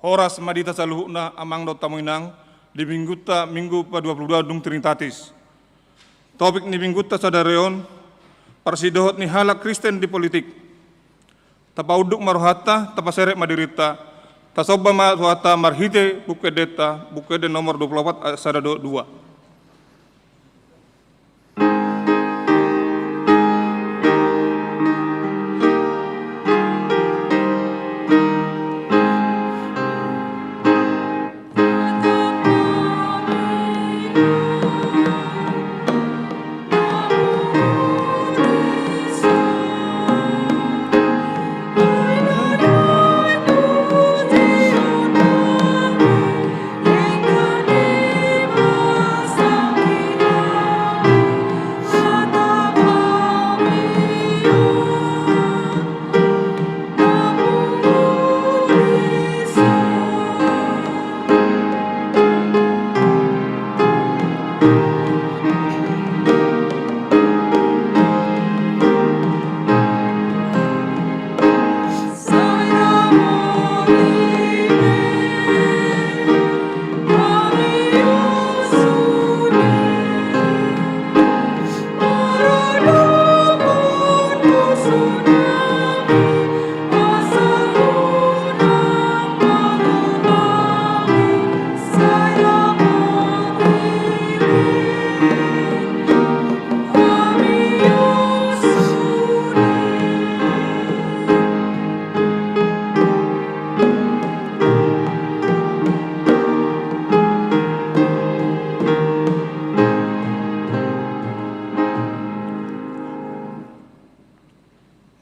horas madita saluhuna amang do tamuinang di minggu pa-22 dung Trinitatis. Topik ni mingguta sadareon parsidohot ni halak Kristen di politik. Tapauduk maruhata tapaseret madirita. Tasoba maruhata marhite bukede nomor 24 sadado 2.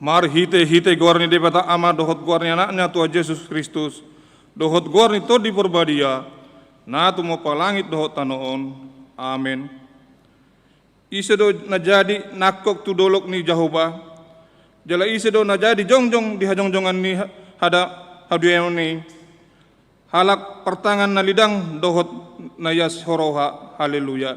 Mar hite gorni debata ama dohot gorni anaknya Tuhan Yesus Kristus. Dohot gorni to di porbadia. Na tu mo palangit dohot tanoon. Amin. Isedo najadi nakok tu dolok ni Jehovah. Jala isedo najadi jongjong di hajongjongan ni haduyan ni. Halak pertangan na lidang dohot nayas horoha. Haleluya.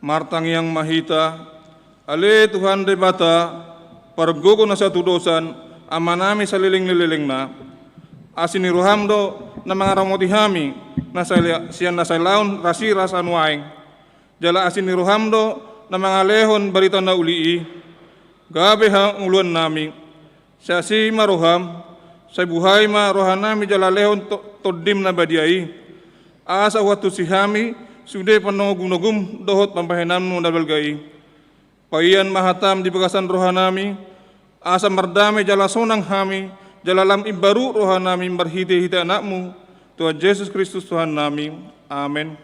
Martang yang mahita, ale Tuhan debata, pargogo na sa tudosan, amanami sa liling na, asini ruhamdo na mga ramotihami, siyan na sa laon rasira sa anuaing, jala asini ruhamdo na mga lehon barita na ulii, gabi hang uluan nami, siya si maruham, sa buhay maruhan nami jala lehon todim na badiay, asa watu si hami, sudah panogum dohot pampahenan mo nabalgai. Payan mahatam di bagasan rohanami, asa mardame jala sonang hami, jala lam ibaru rohanami marhite-hite anakmu, Tuhan Yesus Kristus Tuhan nami. Amin.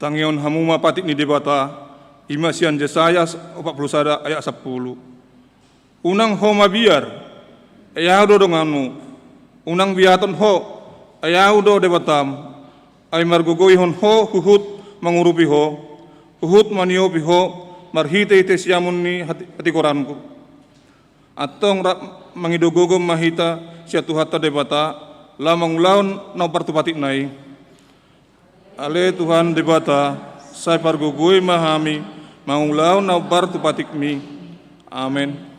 Tangion hamuma patik ni debata, imasian Yesaya 41 ayat 10. Unang ho mabiar, ayado donganu, unang biaton ho, ayado debatam, ay margugoy ho huhut mangurupi ho, huhut maniopi ho, marhite-hite siyamun ni hati koranku. Atong mangidogogom mahita siya tuhata debata, lamang laon na partupatik nai. Ale Tuhan debata, saya pargugoy mahami, mangulaw na partupatik mi. Amen.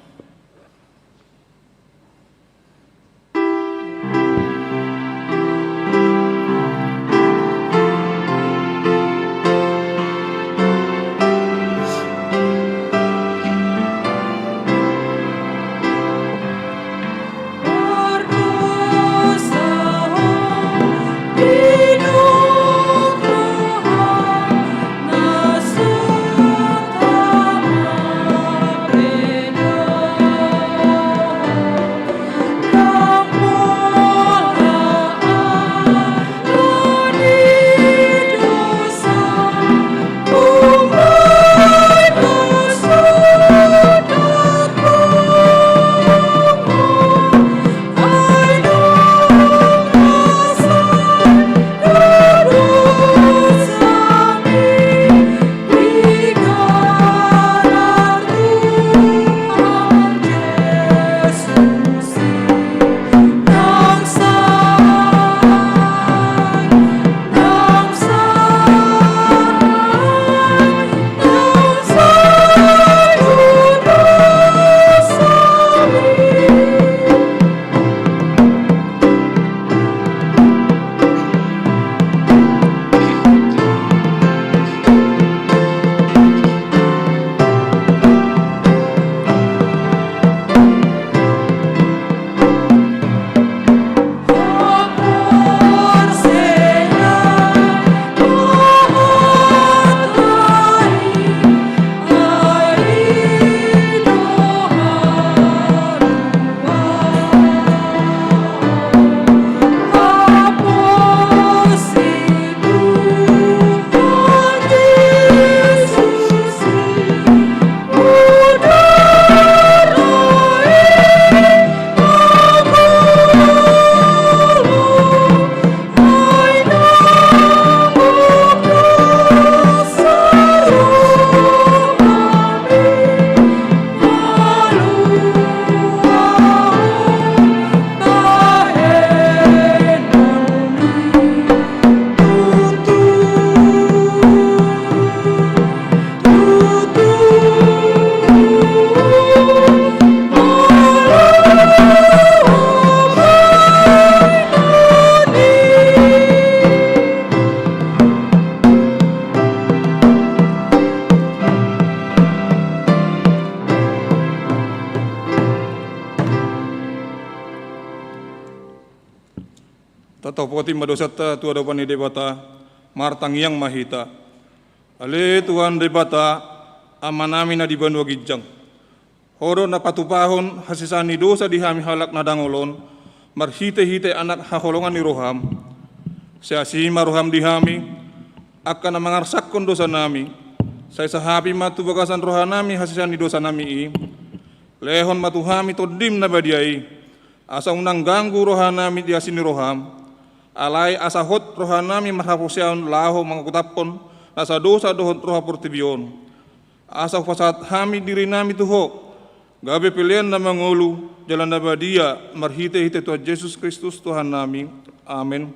Tatopoti madosata tua dopani debata martang yang mahita. Ale Tuhan debata amanami na di banua gijang. Horo na patupahon hasisani dosa di hami halak na dangolon marhite-hite anak haholongan ni roham. Siasima roham di hami akan na mangarsakon dosa nami. Saya sahabi matu bagasan rohanami hasisani dosa nami i. Lehon matuhami todim na badiai. Asa unang ganggu rohanami di asini roham. Alai asahot rohanami marhapusiaon laho mangkutapon asa dosa dohon roha portibion. Asa fasat hami diri nami tuho. Gabe pilihan na mangulu jalan nabadia marhite-hite Tuhan Yesus Kristus Tuhan nami. Amin.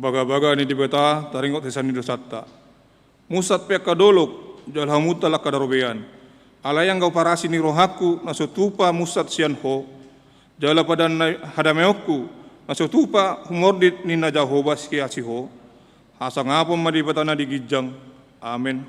baga-baga ni dibeta taringot hesan ni dosatta. Musat pek kadolok jalhamuta la kadarobean. Alayang gau parasi ni rohaku nasutupa musat sianho. Jala padan hadameokku nasutupa humordit ni najahobas ki asiho. Hasang apom madibeta na digijang. Amin.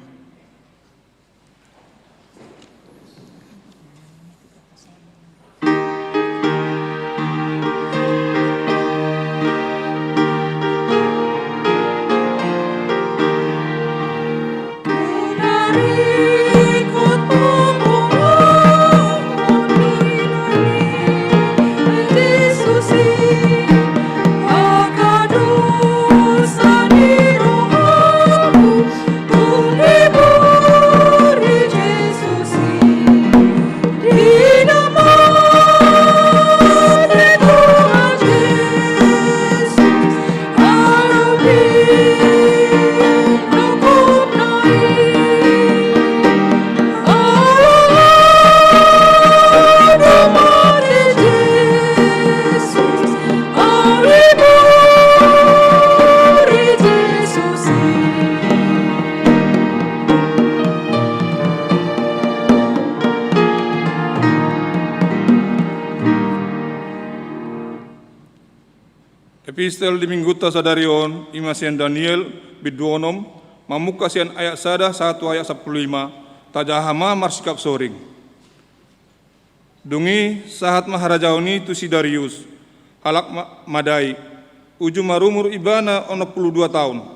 Epistel di mingguta sadarion imasian Daniel biduonom mamukasian ayat sada 1 ayat 15 tajahama marsikap soring. Dungi sahat maharajauni tu si Darius halak madai uju marumur ibana 62 tahun.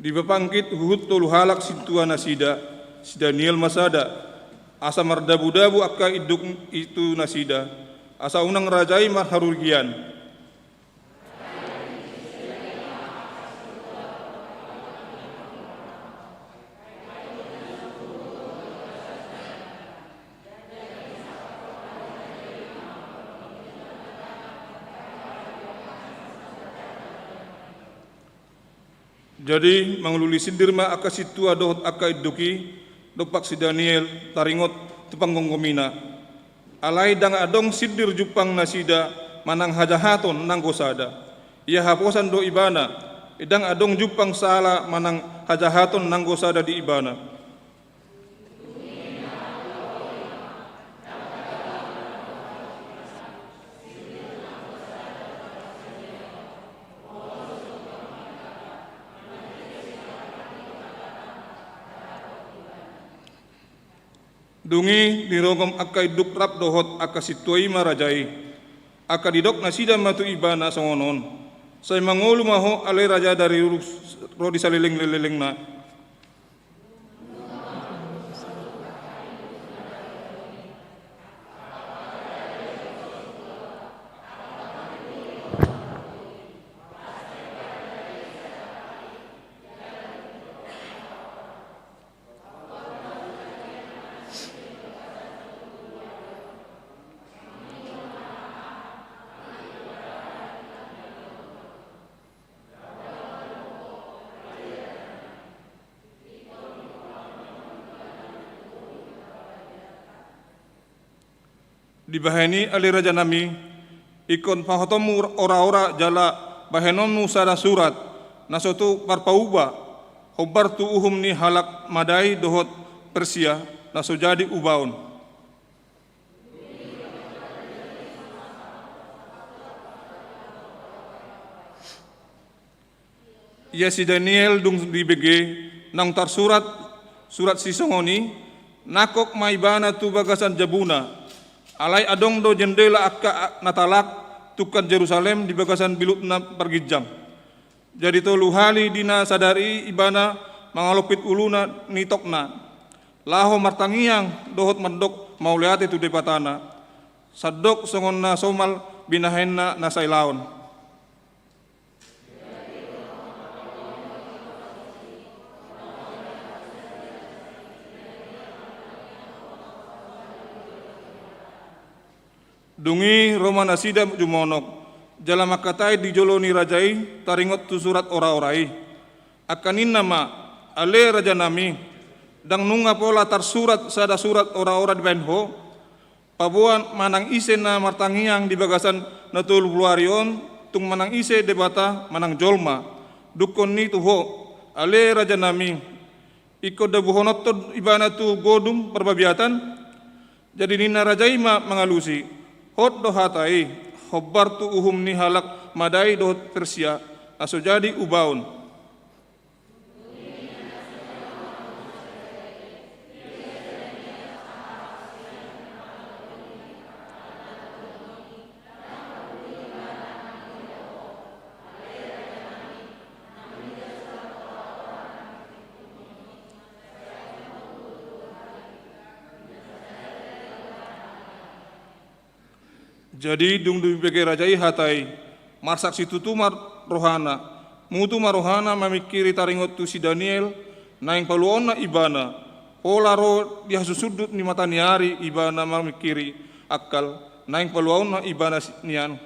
Di bapangkit huhut tolu halak sintua nasida, si Daniel masada, asa mardabu-dabu akka iduk itu nasida, asa unang rajai marharugian. Jadi mangluli sindirma aka situa dohot aka iduki dopak si Daniel taringot tupang gongkomina. Alai dang adong sidir jupang nasida manang hajahaton nang gosada. Ia haposan do ibana. Idang adong jupang sala manang hajahaton nang gosada di ibana. Dungi nirogom akka iduk rap dohot akka situai marajai. Akka didok nasida matu ibana songonon. Say mangulu maho alay raja dari rodi saliling-liling na. Di bahani ali raja nami ikon pahotomu ora-ora jala bahenonu sada surat nasotu parpauba hobar tu uhum ni halak madai dohot Persia naso jadi ubaon. Ia si Daniel dung di BG nang tar surat si songoni nakok maibana tu bagasan jabuna. Alai adong do jendela akka natalak tukan Jerusalem di bagasan bilutna pergijang. Jadi to luhali dina sadari ibana mangalopit uluna nitokna. Laho martangiang dohot mendok mauliate tu depatana. Sadok songonna somal binahenna nasailaon. Dungi Roma nasida jumonok jala makatai di joloni rajai taringot tu surat ora-orai. Akanin nama ale raja nami dang nunga pola tar surat sada surat ora-ora di benho pabuan manang ise na martangiang di bagasan na tululuarion tung manang ise debata manang jolma dukon ni tuho ale raja nami iko dabuhonot to ibana tu godum perbabiatan jadi nina rajai mangalusi hot do hatai hobbar tu uhum ni halak madai do Persia aso jadi ubaun. Jadi dung bege rajai hatai marsak situ tu mar rohana mutu marohana mamikiri taringot tu si Daniel naing paluon na ibana pola ro dia susudut ni mata niari ibana mamikiri akal naing paluon na ibana nian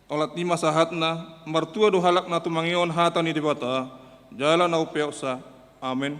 olat ni masahatna martua do halak na tumangion hata ni debata jala na upeosa amen.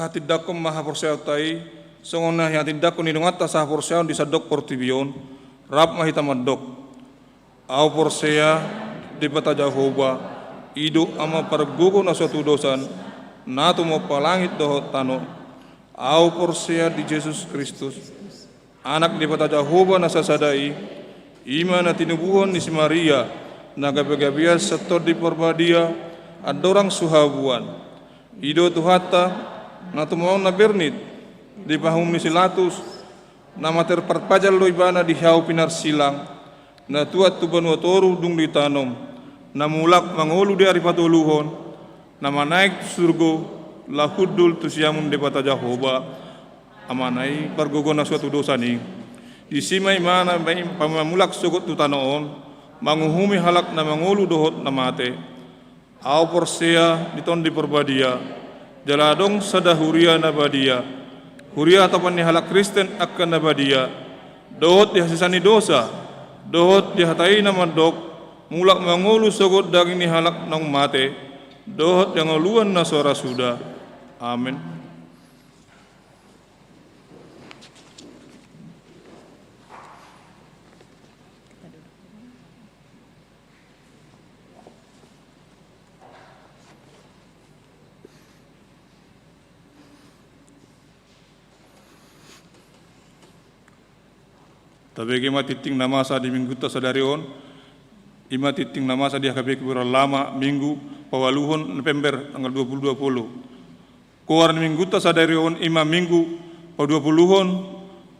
Tidakkom maha porseao tai songona yang tidakkom nidungat ta sah porseao di sadok portibion rap mahita madok au porsea di bata Jehovah idu ama pargugo na suatu dosan natu mo palangit doho tano au porsea di Yesus Kristus anak di bata Jehovah na sasadai ima na tinubuhon ni si Maria nagabagabias setor di perbadia adorang suhabuan ido tuhata na tumaw na bernit di bahum ni silatus na mater perpajal lo ibana di hiaw pinarsilang na tuat tuban watoru dung ditanom na mulak mangulu di ari patuluhon na manaik surgo lahudul tu siamun de bata Jehovah amanai pargogo na suatu dosa ni isimay mana may pamamulak sugot tu tanoon manguhumi halak na mangulu dohot na mate au porsea diton di perbadia jaladong sada huria na badia huria atapan ni halak Kristen akan na badia dohot dihasisani dosa dohot dihatai na mandok mulak mangulu sugot daging ni halak nang mate dohot yang uluan na suara suda amin. Tabegi matiting nama sa di minggu ta sadarion Ima titing nama sa di HKB Keberal Lama Minggu Pawaluhon November tanggal 2020. Kuar minggu ta sa dari on ima minggu pa 20-hon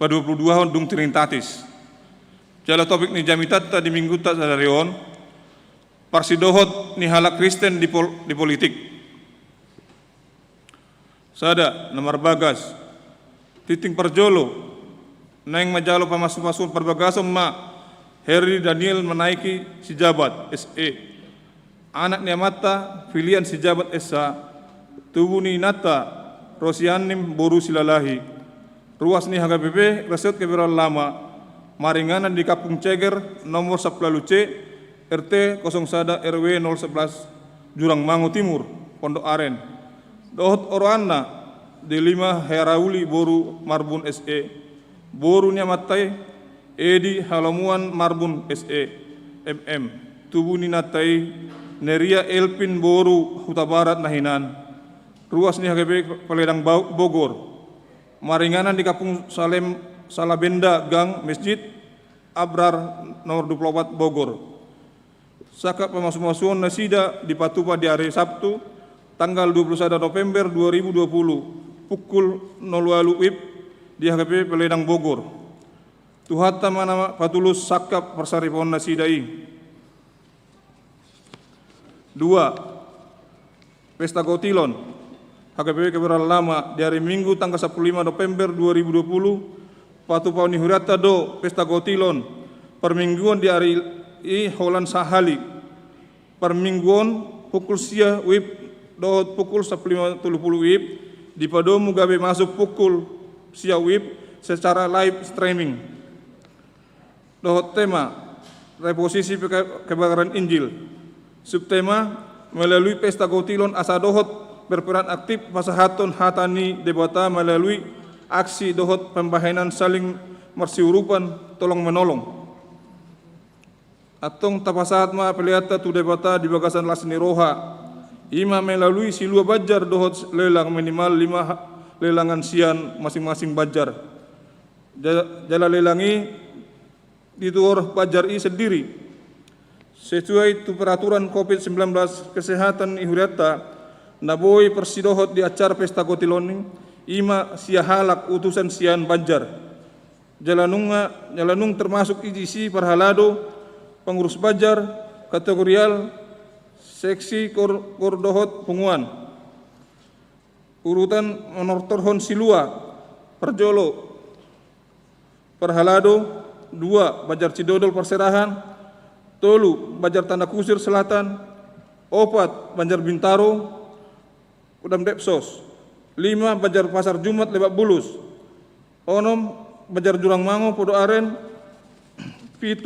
pa 22-hon dung Trinitatis. Jala topik ni jamitat ta di minggu ta sa dari on parsidohot ni halak Kristen di politik. Sada nomor bagas titing perjolo naing majalo pamasuk-masuk perbagasom ma Heri Daniel menaiki si jabat SE. Anak ni amata pilihan si jabat SA. Tubuh ni nata Rosianim boru silalahi. Ruas ni HKBP Resort Keberal Lama. Maringanan di Kapung Ceger nomor 10 C RT 01 RW 011 Jurang Mangu Timur Pondok Aren. Dohot Oroana di 5 Herauli boru Marbun SE. Boru ni amatai Edi Halamuan Marbun SE MM. Tubuh ni natai Neria Elpin Boru Huta Barat Nahinan. Ruas ni HKB Peledang Bogor. Maringanan di Kapung Salabenda Gang Masjid Abrar nomor 24 Bogor. Saka pemasuk-masukan nasida di Patupa di hari Sabtu tanggal 21 November 2020 pukul 08 WIB di HKB Peledang Bogor. Tuhata mana patulus sakap persaripon nasidai. 2. Pesta Gotilon HKBP Keberal Lama di hari Minggu tanggal 15 November 2020 Patupa Unihurata do Pesta Gotilon permingguan di hari Holan Sahali permingguan pukul sia WIB do pukul 15.30 WIB di Padomu gawe masuk pukul sia WIB secara live streaming. Dohot tema reposisi kebakaran Injil. Subtema melalui Pesta Gotilon asa dohot berperan aktif pasahaton hatani debata melalui aksi dohot pembahanan saling mersiurupan tolong menolong. Atong tapasahat ma pelihata tu debata di bagasan lasni roha. Ima melalui silua bajar dohot lelang minimal 5 lelangan sian masing-masing bajar. Jala lelangi dituor Pajari sendiri sesuai tu peraturan COVID-19 kesehatan ihurata naboi persidohot di acara Pesta Gotilon ima sia halak utusan sian Banjar jalanung termasuk IGC perhalado pengurus Banjar kategorial seksi kordohot punguan urutan menortorhon silua perjolo perhalado 2. Banjar Cidodol Perserahan. 3. Banjar Tanda Kusir Selatan. 4. Banjar Bintaro Udam Depsos. 5. Banjar Pasar Jumat Lebak Bulus. 6. Banjar Jurang Mangu Podo Aren. 7.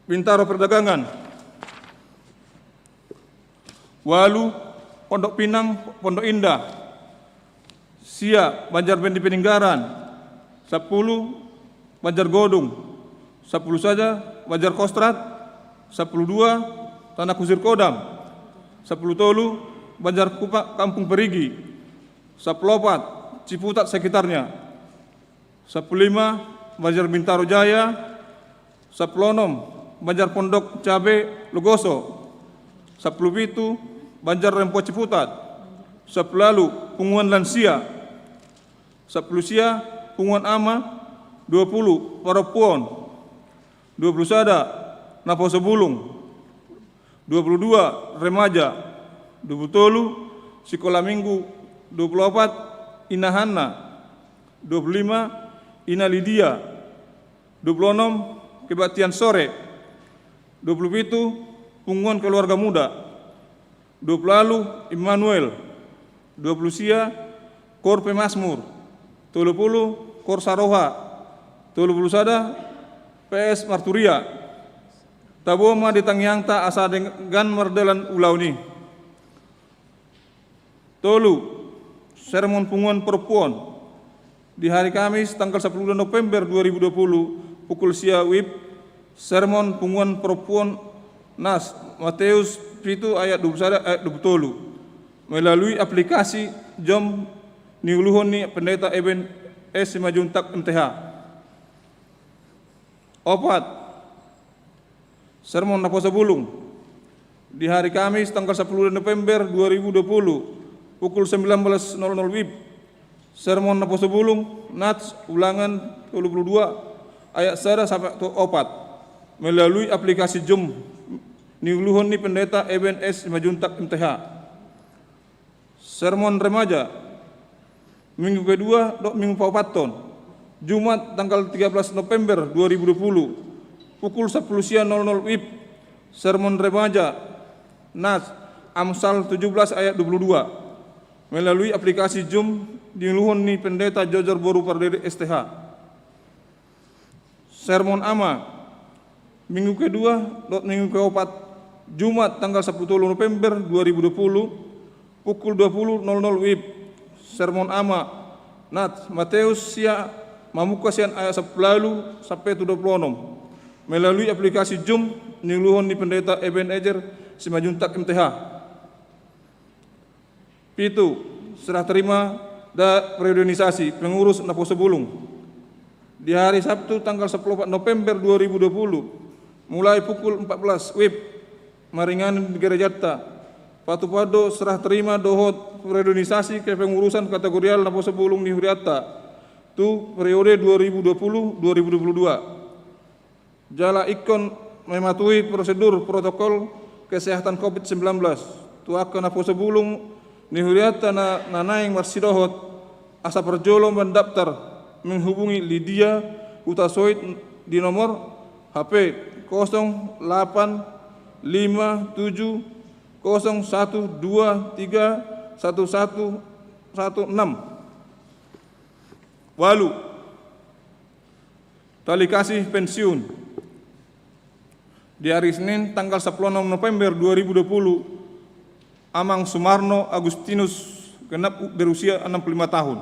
Bintaro Perdagangan. 8. Pondok Pinang Pondok Indah. Sia Banjar Bendi Peninggaran. 10. Banjar Godung, 10 saja Banjar Kostrat, 10-2 Tanah Kusir Kodam, 10 tolu Banjar Kupak Kampung Perigi, 10-4 Ciputat sekitarnya, 10-5 Banjar Bintaro Jaya, 10-6 Banjar Pondok Cabe Logoso, 10-7 Banjar Rempo Ciputat, 10 lalu Punguan Lansia, 10 sia Punguan Ama, 20 Parapuon, 20 Sada Napo Sebulung, 22 Remaja, 20 Sikola Minggu, 24 Inahana, 25 Ina Lydia, 26 Kebaktian Sore, 27 Punguan Keluarga Muda, 20 lalu Immanuel, 20 sia Kor Pemasmur, 30 Kor Saroha, 30 sada PS Marturia. Tabo ma ditangyang ta asa dengan merdelan ulau ni. Tolu sermon punguan perempuan di hari Kamis tanggal 10 November 2020 pukul sia WIB sermon punguan perempuan Nas Matius 7 ayat 21 ayat 20 melalui aplikasi Jom Niuluhon ni Pendeta Eben S. Majuntak MTH. 4. Sermon na Pasabulong di hari Kamis tanggal 10 November 2020 pukul 19.00 WIB. Sermon na Pasabulong Nats ulangan 22 ayat 1 sampai 4 melalui aplikasi Zoom niuluhon ni Pendeta EBNS Majuntak MTH. Sermon remaja minggu kedua minggu paupaton Jumat tanggal 13 November 2020 pukul 10.00 WIB. Sermon remaja Nats Amsal 17 ayat 22 melalui aplikasi Zoom diuluhon ni Pendeta Jojor Boru Pardede STH. Sermon ama minggu kedua minggu keempat Jumat tanggal 10 November 2020 pukul 20.00 WIB. Sermon ama Nats Mateus sia mamukasian ayat 10 sampai 26 melalui aplikasi Zoom niluhon ni Pendeta Ebenezer Simajuntak MTH. Pitu, serah terima dan periodisasi pengurus na Pasabulong di hari Sabtu tanggal 10 November 2020 mulai pukul 14 WIB maringan di Gereja Patupado serah terima dohot periodisasi kepengurusan kategorial na Pasabulong ni Huriata tu periode 2020-2022. Jala ikon mematuhi prosedur protokol kesehatan COVID-19 tuaka na Pasabulong ni Huriata na nanaing marsidohot asa perjolo mendaftar menghubungi Lydia Utasoit di nomor HP 085701231116. Walu tali kasih pensiun di hari Senin tanggal 10 November 2020 Amang Sumarno Agustinus genap berusia 65 tahun.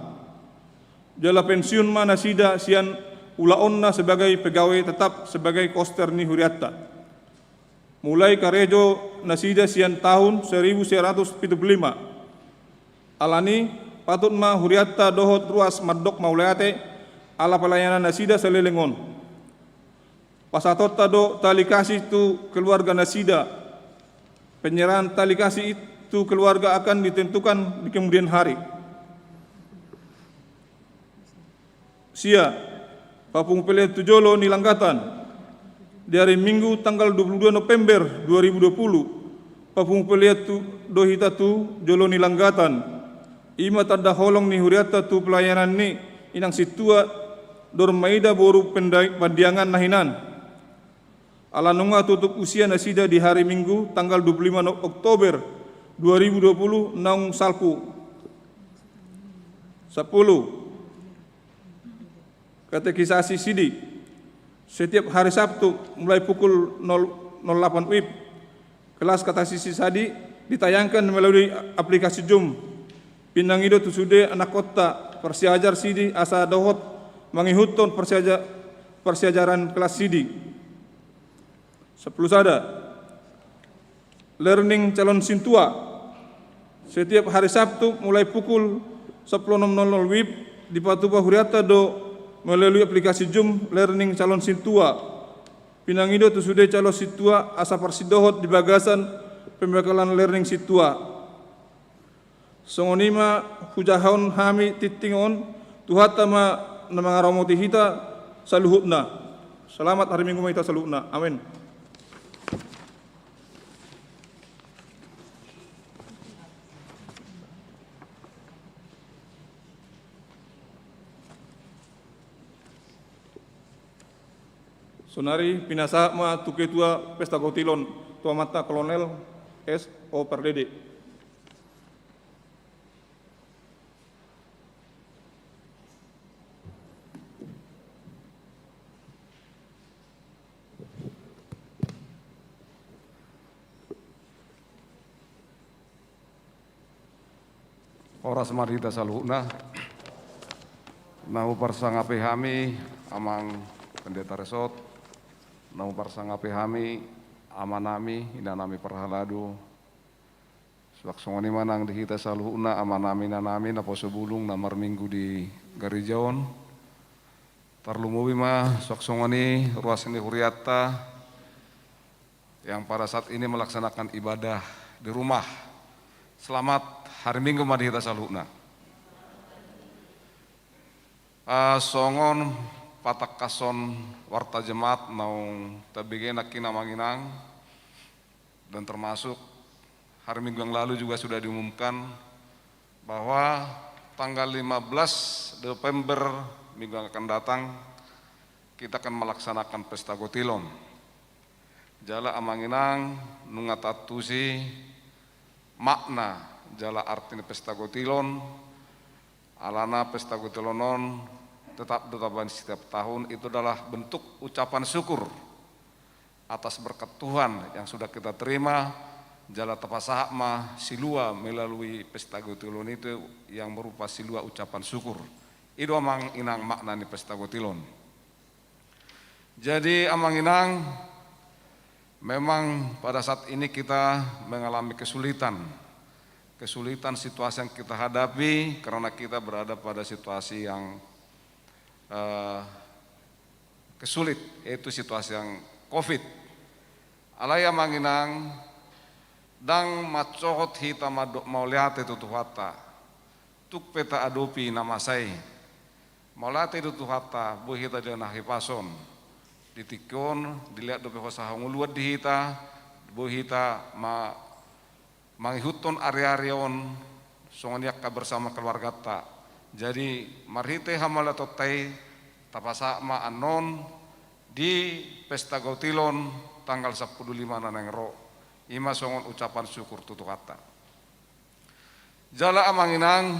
Jala pensiun mana sida sian ulaonna sebagai pegawai tetap sebagai koster ni Huriata. Mulai karejo nasida sian tahun 1975. Alani patut ma Huriata dohot ruas madok mauleate ala pelayanan nasida selelengon. Pasatot tado tali kasih itu keluarga nasida. Penyerahan tali kasih itu keluarga akan ditentukan di kemudian hari. Sia Papung Pele Tujolo Nilanggatan di hari Minggu tanggal 22 November 2020 Papung Pele Dohita tu Jolo Nilanggatan ima tada holong ni Huriata tu pelayanan ni inang situa dormaida boru pandiangan nahinan. Alanunga tutup usia nasida di hari Minggu tanggal 25 Oktober 2020 naung salpu 10. Katekisasi sidi setiap hari Sabtu mulai pukul 08 WIB. Kelas katekisasi sadi ditayangkan melalui aplikasi Zoom. Pinangido tusude anak kota persiajar sidi asa dohot mangihuton persiajaran kelas sidi. 10 sada learning calon sintua setiap hari Sabtu mulai pukul 10.00 WIB di Patuba Huriata do melalui aplikasi Zoom learning calon sintua. Pinangido tusude calon sintua asa persidohot di bagasan pembekalan learning sintua. Songonima hujahon hami titingon tuhatama namang ramoti hita saluhutna. Selamat hari Minggu kita saluhutna. Amin. Sonari pinasa ma tuketua pesta gotilon tua mata kolonel S. O. Pardede. Ora semarita saluhna nau parsangape hami amang pendeta resort nau parsangape hami amanami inanami perhaladu selaksongoni manang di kita saluhna amanami nanami na Pasabulong namar minggu di Garijaon tarlumuwi mah selaksongoni ruas ini Huriata yang pada saat ini melaksanakan ibadah di rumah. Selamat hari Minggu madihita saluna. Songon patak kason warta jemaat naung tabige nakina manginang, dan termasuk hari Minggu yang lalu juga sudah diumumkan bahwa tanggal 15 Desember minggu yang akan datang kita akan melaksanakan pesta gotilon. Jala amanginang nungatatusi makna jala artinya pesta gotilon, alana pesta gotilonon tetap setiap tahun itu adalah bentuk ucapan syukur atas berkat Tuhan yang sudah kita terima. Jala tapasahma silua melalui pesta gotilon itu yang berupa silua ucapan syukur. Itu amang inang makna ni pesta gotilon. Jadi amang inang, memang pada saat ini kita mengalami kesulitan situasi yang kita hadapi karena kita berada pada situasi yang kesulit, yaitu situasi yang COVID. Alaya manginang dang macohot hita mau lihat itu tuhata tuk peta adopi nama saya mau lihat itu tuhata bu hita jangan hipason ditikon dilihat dope hosa nguluat di hita bu hita manghuton area-areon songoniak bersama keluarga ta. Jadi marhite hamalatotai tapasa ma anon di pesta gotilon tanggal 15 nanengro ima songon ucapan syukur tutu kata. Jala amanginang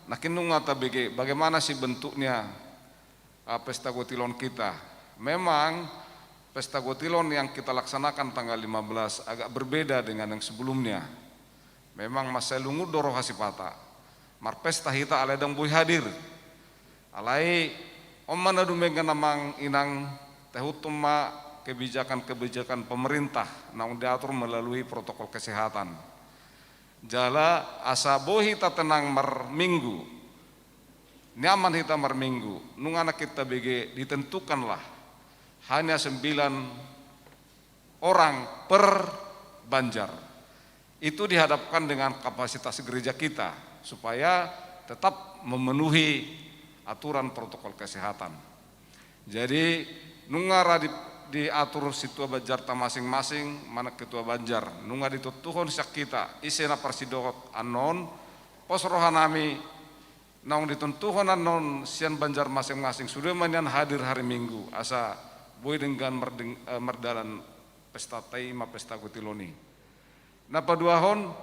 nakinung ngata bege bagaimana sih bentuknya pesta gotilon kita. Memang pesta gotilon yang kita laksanakan tanggal 15 agak berbeda dengan yang sebelumnya. Memang masa lungu doro hasipata. Mar pesta hita aledang bui hadir. Alai omana dumenga namang inang tehutuma kebijakan-kebijakan pemerintah naung diatur melalui protokol kesehatan. Jala asa bohita tenang merminggu, nyaman hita merminggu, nungana kita bege ditentukanlah hanya 9 orang per banjar. Itu dihadapkan dengan kapasitas gereja kita supaya tetap memenuhi aturan protokol kesehatan. Jadi nungara diatur situa banjar masing-masing mana ketua banjar nunga ditutuhon sak kita isena parsidot anon pos rohanami naung ditentuhon anon sian banjar masing-masing sudah manian hadir hari Minggu asa boy dengan merdalan pesta taima pesta gotiloni. Napa duahon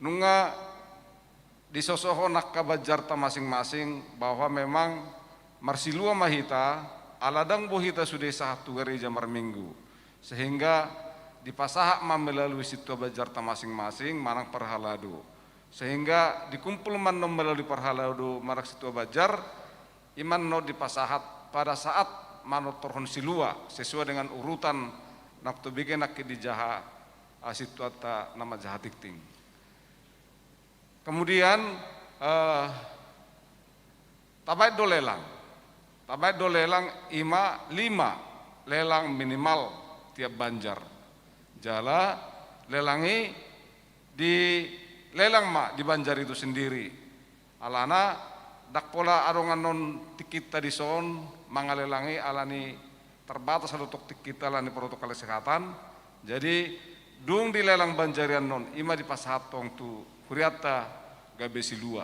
nunga disosohon nak banjar masing-masing bahwa memang marsilua mahita aladang bohita sudah satu gereja marminggu sehingga dipasahak melalui situ bajarta masing-masing manang perhaladu sehingga dikumpul man melalui perhaladu marak situ bajar iman no dipasahat pada saat manot torhon silua sesuai dengan urutan naktu bikin nak di jaha situ ata nama jaha tikting. Kemudian tabai do lelang ima 5 lelang minimal tiap banjar. Jala lelangi di lelang di banjar itu sendiri. Alana dak pola arongan non tikita di son mangalelangi alani terbatas untuk tikita alani protokol kesehatan. Jadi dung di lelang banjarian non ima di pasatong tu kuriata gabesi lua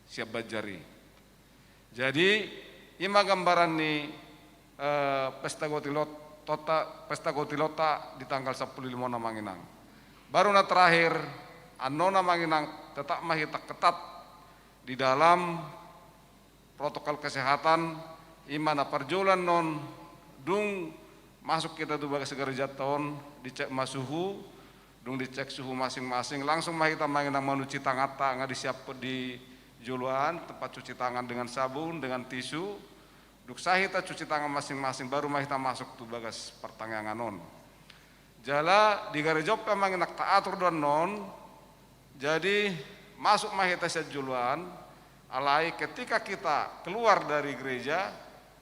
siap banjari. Jadi ima gambaran ni pesta gotilota di tanggal 15 namanginang. Baru na terakhir anona manginang tetap mahita ketat di dalam protokol kesehatan ima na perjulan non dung masuk kita tuh bagai segereja tahun dicek masuhu dung dicek suhu masing-masing langsung mahita manginang menuci tangan nggak disiap di juluan tempat cuci tangan dengan sabun dengan tisu. Duk sahita cuci tangan masing-masing baru mahita masuk tu bagas pertanggangan non. Jala di gereja memang enak taatur dan non. Jadi masuk mahita sejuluan. Alai ketika kita keluar dari gereja,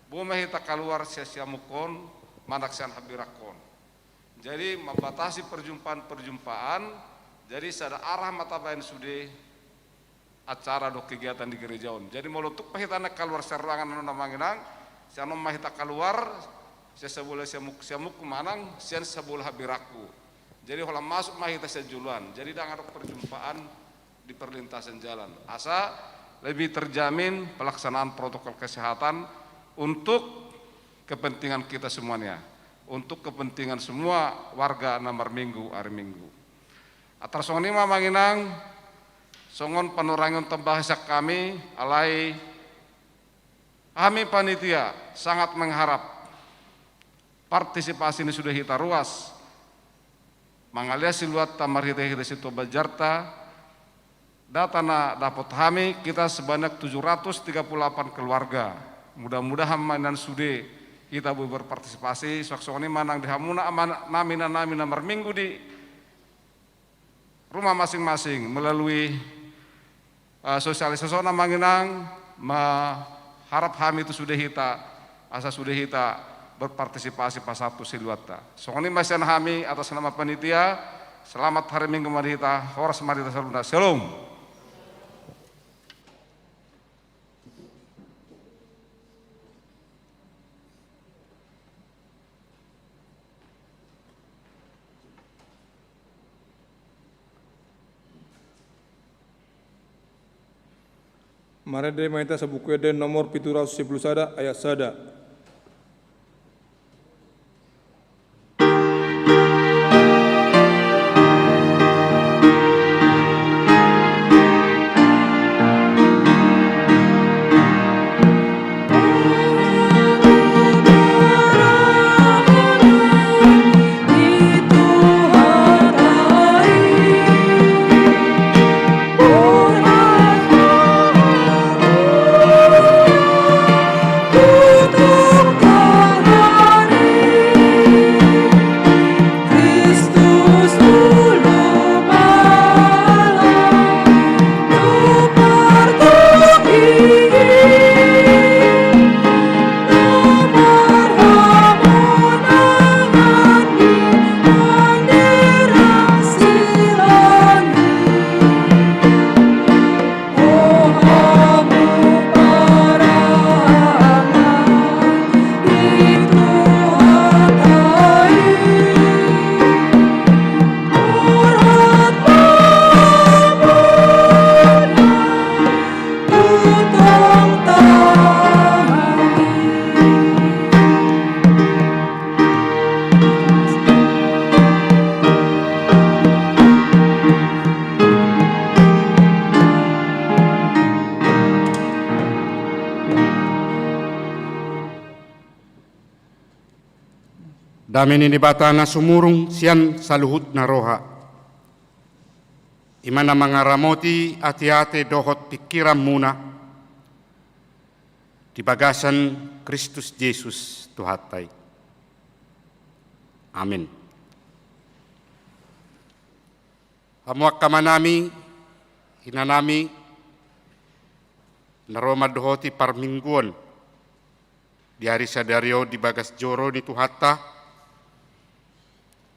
bu mahita keluar sia-sia mukon, manaksian habirakon. Jadi membatasi perjumpaan-perjumpaan, jadi sada arah mata bayan sudah acara do kegiatan di gerejaon. Jadi molutuk pahitana keluar serangan nona manginang, siano mahita keluar, saya sebulah siamuk kumanang, sian sebulah habiraku. Jadi kalau masuk mahita sejuluan. Jadi dengan perjumpaan di perlintasan jalan. Asa lebih terjamin pelaksanaan protokol kesehatan untuk kepentingan kita semuanya. Untuk kepentingan semua warga nomor minggu hari minggu. Atas songoni manginang songon panurangan tembahasak kami alai kami panitia sangat mengharap partisipasi ini sudah kita ruas mangalia siluat tamar kita situ Bajarta datana dapat kami kita sebanyak 738 keluarga. Mudah-mudahan mainan sudah kita berpartisipasi saksoni manang dihamuna namina nomor minggu di rumah masing-masing melalui sosialisasi manginang harap kami itu sudah kita asa sudah kita berpartisipasi pas satu siluata. Songoni masian kami atas nama panitia selamat hari minggu mari kita horas mari kita salunda. Shalom. Mari de maita sa buku Eden nomor 710 sada ayat sada. Damen ini batana sumurung sian saluhut na roha. Imana mangaramoti ati-ati dohot pikiran muna. Di bagasan Kristus Yesus Tuhatai. Amin. Hamuak kamanami, inanami, naroma dohoti parmingguan. Di hari sadario di bagas joro di Tuhata.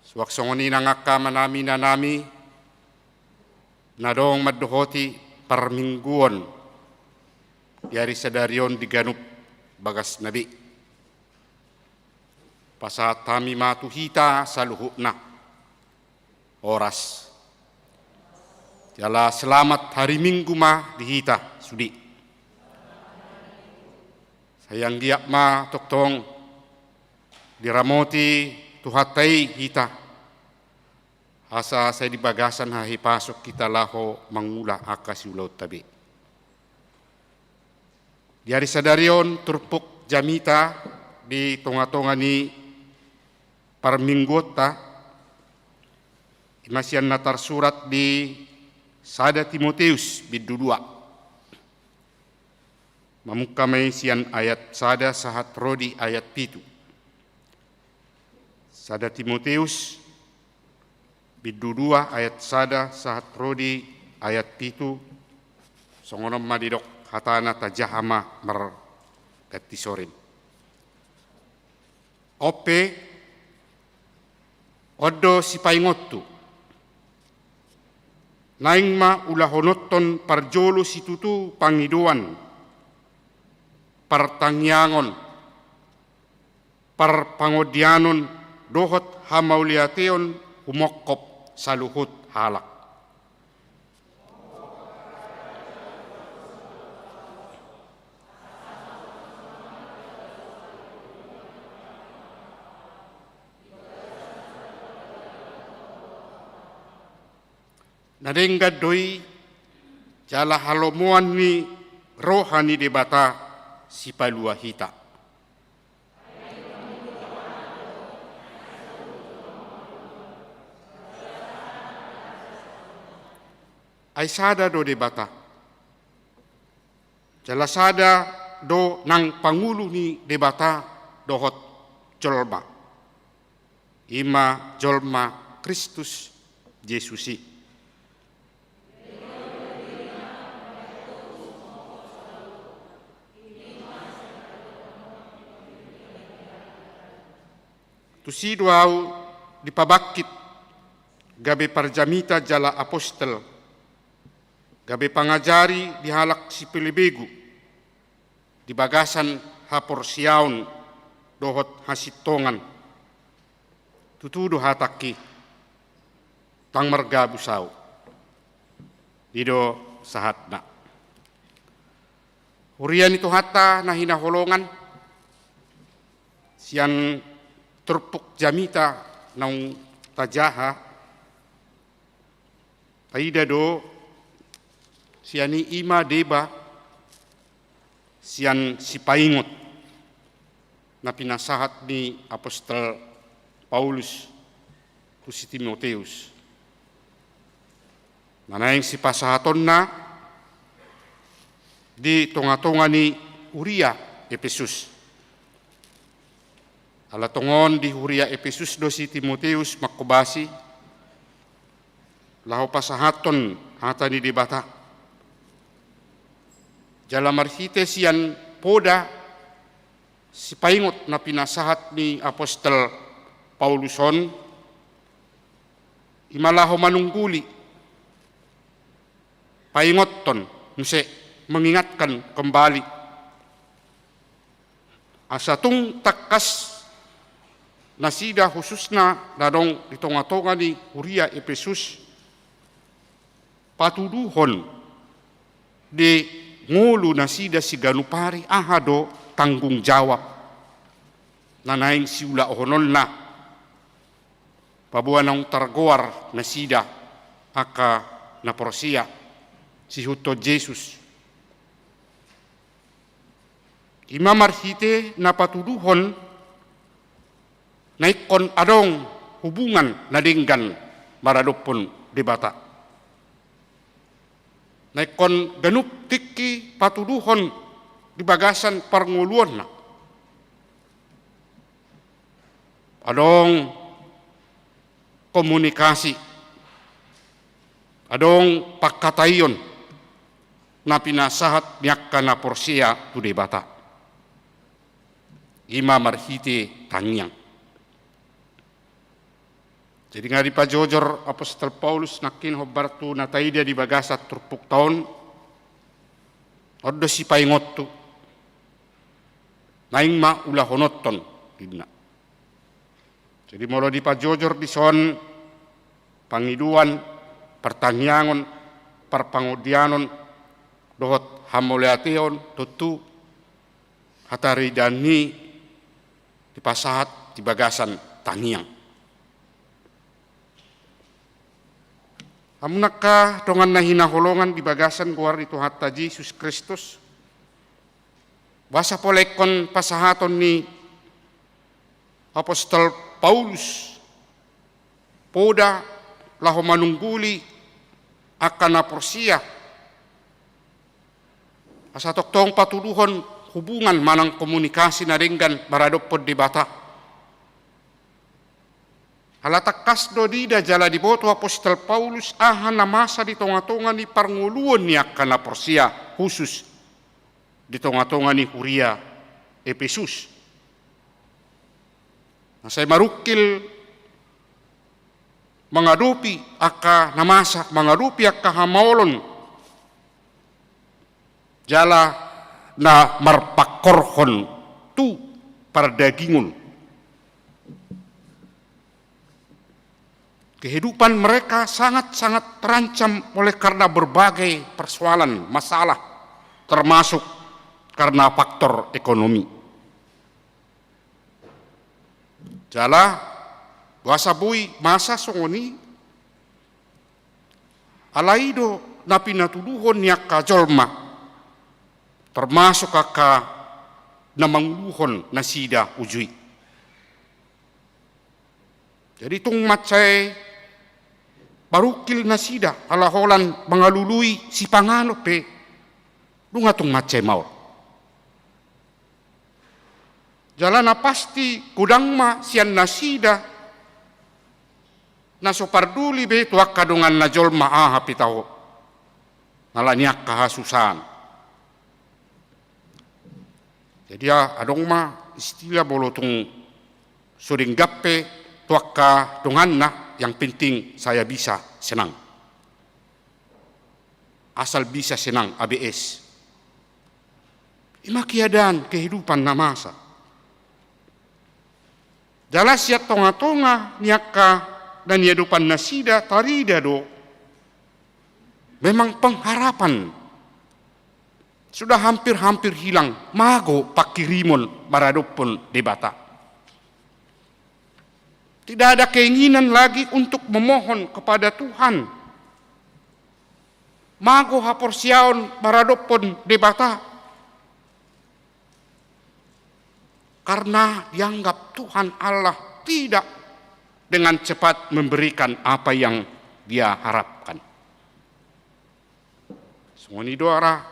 Suwaksongoni nangaka manami nanami nadong maduhoti parmingguan di hari sadarion di ganup bagas nabi. Pasat kami matuhita saluhuk na oras. Jala selamat hari minggu ma dihita sudi. Sayang giap ma toktong diramoti tuhatai hita. Asa saya di bagasan hahi pasok kita laho mangulah akas ulau tabi. Di hari sadarion turpuk jamita di tonga-tonga ni parminggota. Imasian natar surat di Sada Timoteus bidu 2. Mamukamay sian ayat sada sahat rodi ayat 7. Sada Timoteus bidu 2 ayat sada sahat rodi ayat 7. Songonom madidok hatana tajahama mer gatisorin. Odo si paingottu. Naingma ulahonotton parjolo situtu pangiduan. Partangyangon. Parpangodianon dohot hamauliateon humokop saluhut halak. Nadenggad doi jala halomuan ni rohani debata si palua hita. Ay sada do debata. Jala sada do nang pangulo ni debata dohot jolma. Ima jolma Kristus Yesusi. Tusido au dipabakit gabe parjamita jala apostel, gabe pangajari dihalak si Pilibegu, di bagasan haporsiaun dohot hasitongan, tutudo hataki, tang margabu sau, dido sahatna. Hurian itu hata na hinaholongan, sian turpuk jamita naung tajaha paida do siani ima deba sian sipaingot na pinasahat ni apostol Paulus tu si Timoteus nanaing si pasahaton na di tonga-tonga ni Uria Efesus. Alatongon di Huria Efesus do si Timoteus makubasi lahu pasahaton hata ni debata. Jala marhite sian poda si paingot na pinasahat ni apostol Pauluson imalaho manungguli paingoton muse mengingatkan kembali asatung takas nasida khususna dadong di tonga-tonga ni Huria Efesus patuduhon di ngulu nasida si ganupari ahado tanggung jawab nanaing siula ohonol na pabuan ng targoar nasida aka na porsia si Huto Jesus ima marhite na patuduhon naikon adong hubungan nadinggan maradopon debata. Naikon ganup tiki patuduhon di bagasan parnguluan na. Adong komunikasi. Adong pagkatayon na pinasahat niyakka na porsiya tu debata. Ima marhite tanyang. Jadi nga di pajojor apostol Paulus nakin hobartu na taida di bagasat turpuk taon oddo si paingottu naing ma ulah honotton gidna. Jadi molo di pajojor di son pangiduan pertanyangon parpangodianon dohot hamoleateon tutu hatari dani di pasahat di bagasan tangiang. Amunaka dongan na hinaholongan di bagasan guar itu hatta Yesus Kristus. Basa polekon pasahaton ni apostol Paulus. Poda laho manungguli akan na porsiya. Asa toktong patuduhon hubungan manang komunikasi na ringgan maradopod di bata. Halatakas do dida jala di boto apostol Paulus ahan na masa di tonga-tonga ni parnguluan niya kana porsiya khusus di tonga-tonga ni Huria Efesus. Nasay marukil mengadupi aka namasa, mengadupi aka hamaolon. Jala na marpakorhon tu perdagingun. Kehidupan mereka sangat-sangat terancam oleh karena berbagai persoalan, masalah, termasuk karena faktor ekonomi. Jala bahasa bui masa songoni alaido napi natuduhon yak kajolma termasuk kaka namangluhon nasida ujui. Jadi tung macai barukil nasida alaholan mengalului si pangano pe dunga tung macai maur. Jalana pasti kudangma sian nasida naso parduli be tu akadungan najol maaha pitao nalaniak kahasusan. Jadi adong ma istilah bolotung suring gappe tuakka donganna yang penting saya bisa senang. Asal bisa senang ABS. Ima kiadan kehidupan namasa. Jala siat tonga-tonga niaka dan kehidupan nasida tarida do. Memang pengharapan sudah hampir-hampir hilang. Mago pakirimon maradopon debata. Tidak ada keinginan lagi untuk memohon kepada Tuhan. Mago haporsiaon maradopon debata. Karena dianggap Tuhan Allah tidak dengan cepat memberikan apa yang dia harapkan. Sungoni doara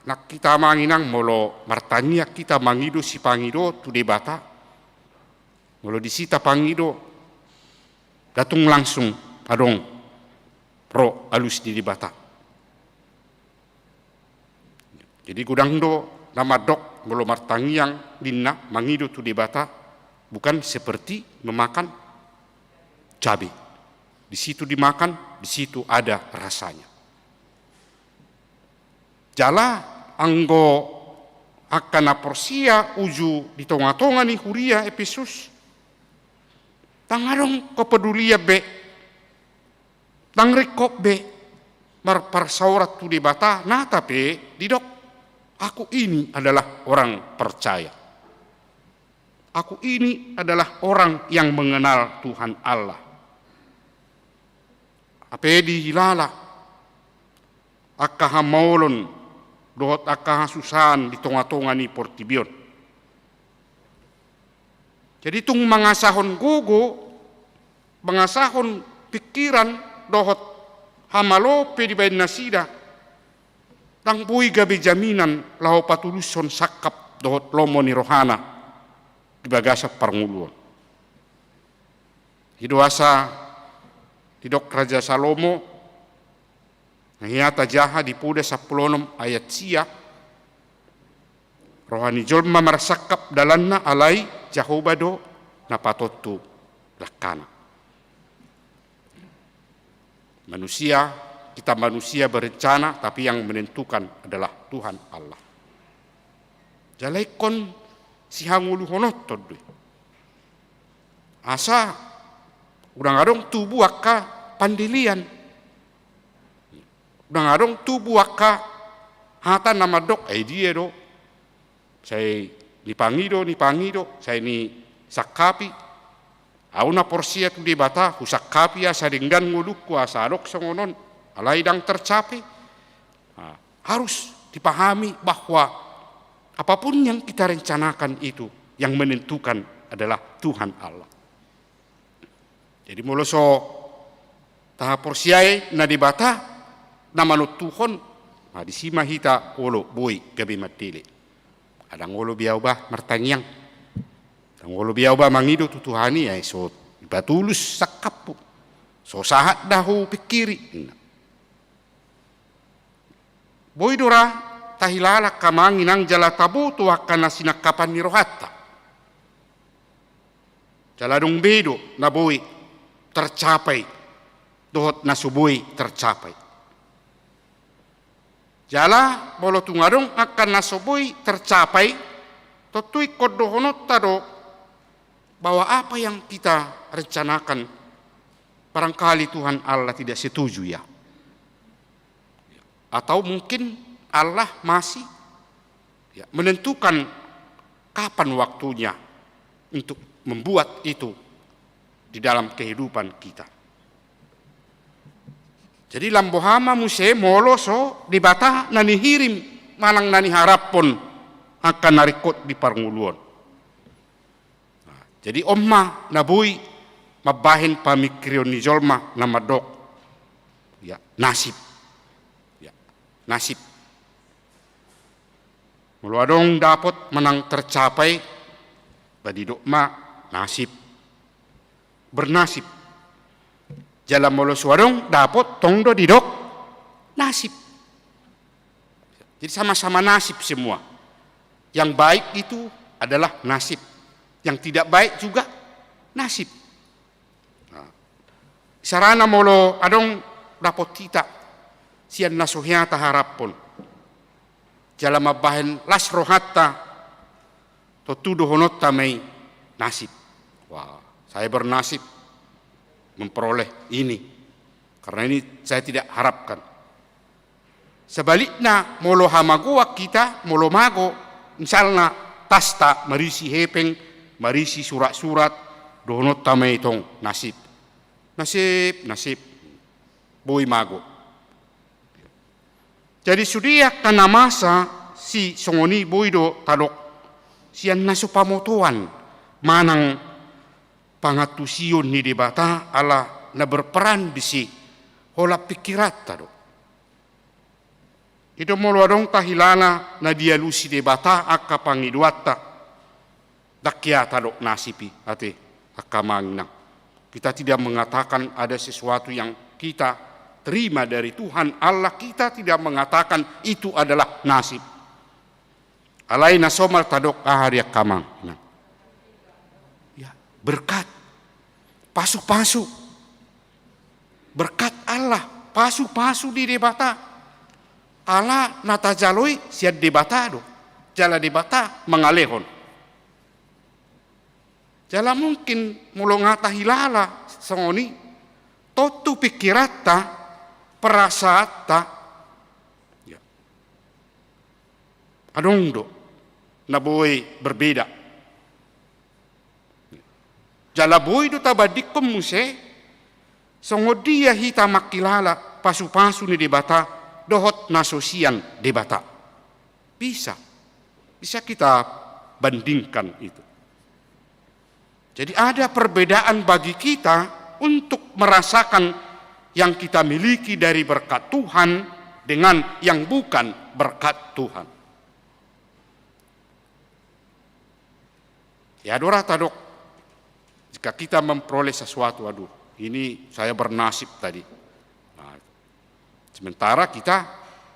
nak kita manginang molo martania kita mangido si pangido tu debata. Molo disita pangido datung langsung adong pro alus di debata. Jadi gudang do nama dok molo martangiang dinna mangido tu debata bukan seperti memakan cabai. Di situ dimakan, di situ ada rasanya. Jala anggo akan aporsia uju di tonga-tonga ni huria Efesus. Tangarong kepedulia be, tangrekop be, marparsaurat tu debata, nah tapi didok, aku ini adalah orang percaya. Aku ini adalah orang yang mengenal Tuhan Allah. Apedi hilala, akaha maulon, dohot akaha susan di tonga-tonga ni portibion. Jadi tung mangasahon gogo, mangasahon pikiran dohot hamalope di bain nasida, tang bui gabe jaminan lau patuluson sakap dohot lomo ni rohana di bagasa parnguluan. Hidoasa tidok Raja Salomo ngahiata jaha di puda 10 ayat sia rohani jolma marsakap dalanna alai Jehovah do napatotu lakana. Manusia, kita manusia berencana tapi yang menentukan adalah Tuhan Allah. Jalaikon si hangulu honotod. Asa udang-adong tubuh akka pandilian. Udang-adong tubuh akka hata nama dok dia do. Saya nipangido, saya ni sakapi. Auna porsia tu di bata, husakapi ya sadinggan nguluk kuasa dok songonon. Alai dang tercapai. Harus dipahami bahwa apapun yang kita rencanakan itu yang menentukan adalah Tuhan Allah. Jadi moloso tahap porsiai na di bata nama no Tuhan di sima hita olo boy gabi matili. Adang olo biau bah martangiang. Adang olo biau bah mangido tutuhani ya so batulus sakapu. So sahat dahu pikiri. Boy dora tahilala kamanginang jala tabu tu akan nasinakapan ni rohata. Jala dong bedo na boy tercapai dohot nasubui tercapai. Jala bolo tungarong akan nasubui tercapai, totui kodohonot tado bahwa apa yang kita rencanakan barangkali Tuhan Allah tidak setuju ya. Atau mungkin Allah masih menentukan kapan waktunya untuk membuat itu di dalam kehidupan kita. Jadi lambohama muse moloso di bata nani hirim malang nani harap pun akan narikot di parnguluan. Jadi omma nabui mabahin pamikrion ni jolma na madok. Ya, nasib. Ya, nasib. Mulwadong dapat menang tercapai badidok ma nasib. Bernasib. Jalan molo suarong dapat tongdo didok nasib. Jadi sama-sama nasib semua. Yang baik itu adalah nasib. Yang tidak baik juga nasib. Sarana molo adong dapat kita sian nasuhyata harapon. Jalan mabahin las rohatta totudo honotta mei nasib. Wah, saya bernasib memperoleh ini. Karena ini saya tidak harapkan. Sebaliknya molo hamagoa kita molo mago misalnya tasta marisi hepeng marisi surat-surat dohonotta mei tong nasib. Nasib, boy mago. Jadi sudia kana masa si songoni boydo tadok sian naso pamotuan manang pangatusion ni debata ala na berperan bisi hola pikirat tadok. Ito molwadong tahilala na dialusi debata akka pangiduata dakya tadok nasipi ate akamangnang. Kita tidak mengatakan ada sesuatu yang kita terima dari Tuhan Allah. Kita tidak mengatakan itu adalah nasib. Alai nasomal tadok ahariak kamang. Ya, berkat. Pasu-pasu. Berkat Allah. Pasu-pasu di debata. Allah natajaloi siad debata do. Jala debata mengalehon. Jala mungkin mulo ngata hilala songoni totu pikirata perasaata ya adongdo naboy berbeda. Jala boy do tabadik pemuse songodia hita makilala pasu-pasu ni debata dohot nasosian debata. Bisa kita bandingkan itu. Jadi ada perbedaan bagi kita untuk merasakan yang kita miliki dari berkat Tuhan dengan yang bukan berkat Tuhan. Ya adora tadok, jika kita memperoleh sesuatu, aduh ini saya bernasib tadi. Nah, sementara kita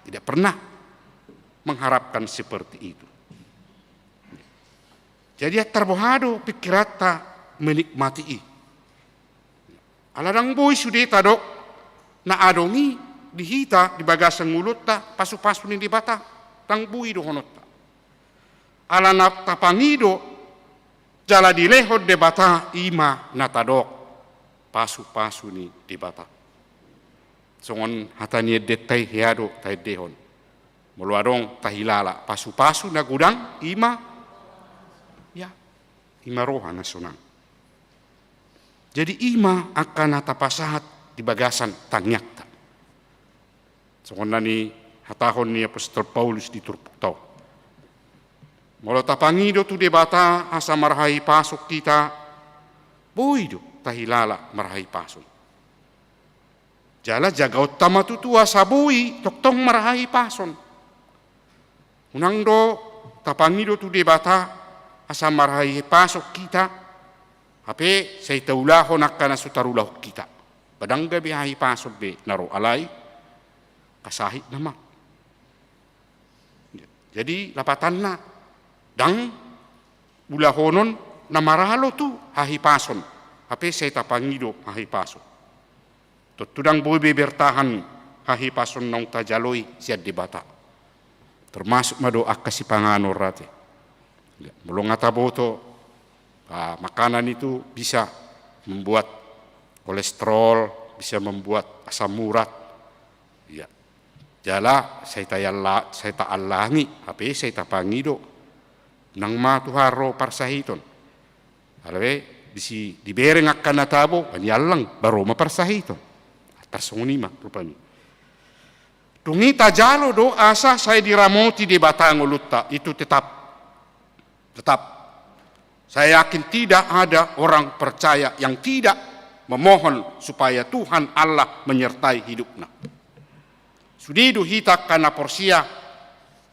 tidak pernah mengharapkan seperti itu. Jadi terbohado pikirata menikmati. Aladang boy sudah tadok na adongi dihita di bagasan mulut ta pasu-pasu ni dibata tang bui do honot ta. Alana tapangido jala dilehod debata ima na tadok pasu-pasu ni dibata. Songon hatani detai hiado tai dehon. Muluadong tahilala pasu-pasu na gudang ima roha na sunang. Jadi ima akan natapasahat di bagasan tangyakta. Songon nani hatahon ni Apostol Paulus di Turputau. Molo tapangido tu debata asa marahai pasok kita, boido tahilala marahai pasok. Jala jaga utama tutua sabui toktong marahai pason. Unang do tapangido tu debata asa marahai pasok kita, hape say taulahon akana sutarulah kita. Padang gabi hai pasok be naro alay, kasahit naman. Jadi lapatan na, dang ulahonon na maralo tu hahi pason, hape say tapangido hahi pasok. Tutudang boy bertahan hahi pason nong tajaloi siat debata. Termasuk madoa kasih panganor rate. Mulong ataboto, makanan itu bisa membuat kolesterol, bisa membuat asam urat. Ya. Jala saya taalangi, apa saya tapangido nang matuharo parsahiton. Alawe bisi dibereng akan natabo, anyalang baru maparsahiton. Tarsungunima rupanya. Tungita jalo do asa saya diramoti di batang ulutta itu tetap. Saya yakin tidak ada orang percaya yang tidak memohon supaya Tuhan Allah menyertai hidupnya. Sudidu hita kana porsia,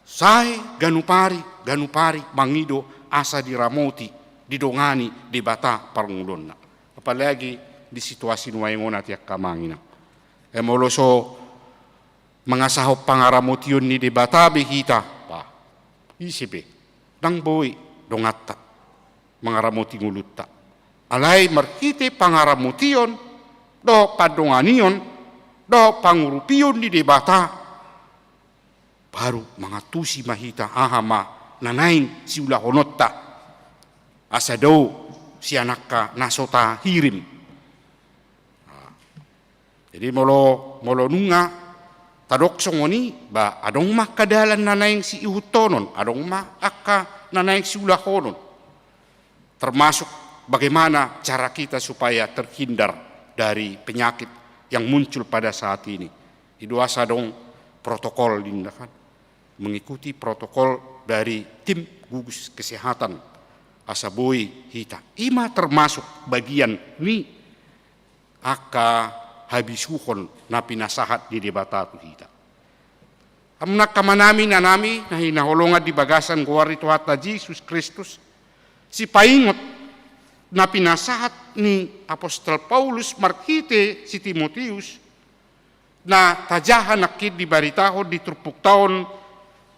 saya ganupari mangido asa diramoti, didongani di bata parngulonna. Apalagi di situasi nuayngona tiak kamangina. Emoloso mengasahop pangaramotion ni di bata behita, pa isipe, nang boy dongatta, mangaramoti ngulutta. Alay markite pangaramotion, do padonganion, do pangurupion ni debata, baru mangatusi mahita ahama nanaing si ulah honotta, asado si anakka nasota hirim. Jadi molo nunga tadok songoni ba adong mak kadalan nanaing si ihutonon, adong mak akka nanaing si ulah honon. Termasuk bagaimana cara kita supaya terhindar dari penyakit yang muncul pada saat ini. Iduasa dong protokol tindakan, mengikuti protokol dari tim gugus kesehatan asaboi hita. Ima termasuk bagian ni aka habisuhon na pinasahat di debatatu hita. Amnak kamanami nanami na hinaholongan di bagasan guwari Tuhata Jesus Kristus si paingot na pinasahat ni Apostol Paulus markite si Timotius na tajahan nakid di baritahon di trupuk taon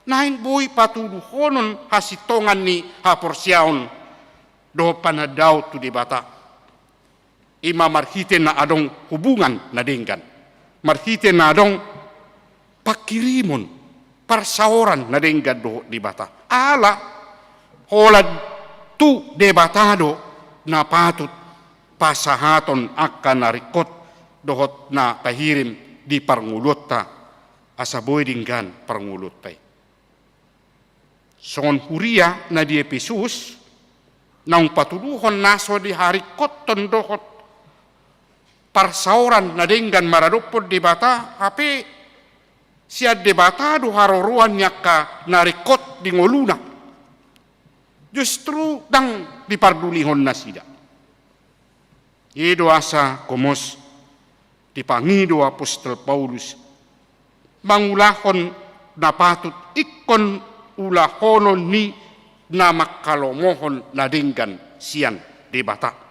nahin boy patuluhonon hasitongan ni haporsyaon do panadaw tu debata. Ima marhite na adong hubungan na denggan. Marhite na adong pakirimon, parsaoran na denggan do debata. Ala holad tu debatado na patut pasahaton akan narikot dohot na pahirim di parngulutta asaboy dinggan parnguluttay. Songon huria na di Epesus nang patuluhon naso di harikot tondohot parsauran na denggan maradopod debata ape siya debatado haroruan niya ka narikot di ngoluna. Justru dang dipardulihon na sida. Ido asa komos dipangido Apostol Paulus mangulahon na patut ikon ulahonon ni na makalomohon na denggan siyan debata.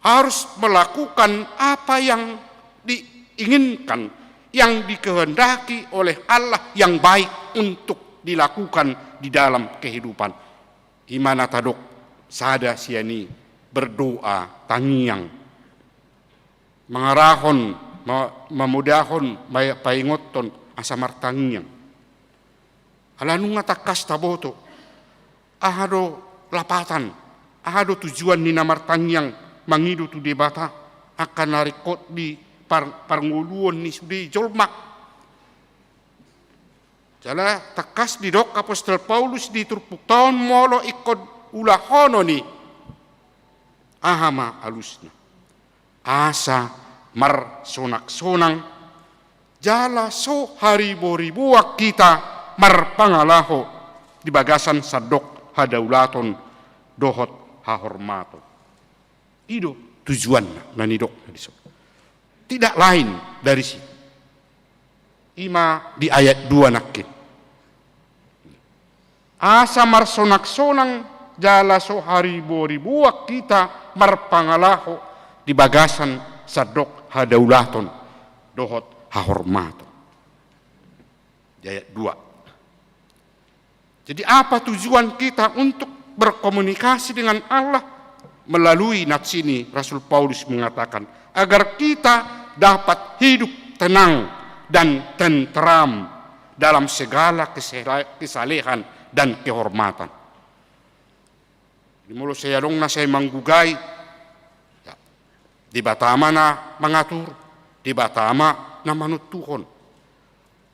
Harus melakukan apa yang diinginkan, yang dikehendaki oleh Allah yang baik untuk dilakukan di dalam kehidupan. Imana tadok sada siani berdoa tangiang mengarahon memudahon paingoton asamar tangiang. Alanung takas taboto ahado lapatan ahado tujuan ni namar tangiang mangidu tu debata akan narikot di parnguluon ni sudi jolmak. Jala takas di dok Apostol Paulus di turpuk taon molo ikod ulahono ni ahama alusna. Asa mar sonak-sonang jala so haribo-ribuak kita mar pangalaho di bagasan sadok hadaulaton dohot hahormaton. Ido tujuan nanidok. Tidak lain dari situ. Ima di ayat 2 nakit. Asa marsonak-sonang jala so haribo-ribuak kita marpangalaho di bagasan sadok hadaulaton dohot hahormaton. Di ayat 2. Jadi apa tujuan kita untuk berkomunikasi dengan Allah? Melalui nats ini Rasul Paulus mengatakan agar kita dapat hidup tenang dan tentram dalam segala kesalehan dan kehormatan. Di mulut saya dong na saya manggugai, ya, di batama na mengatur, di batama na manutuhon.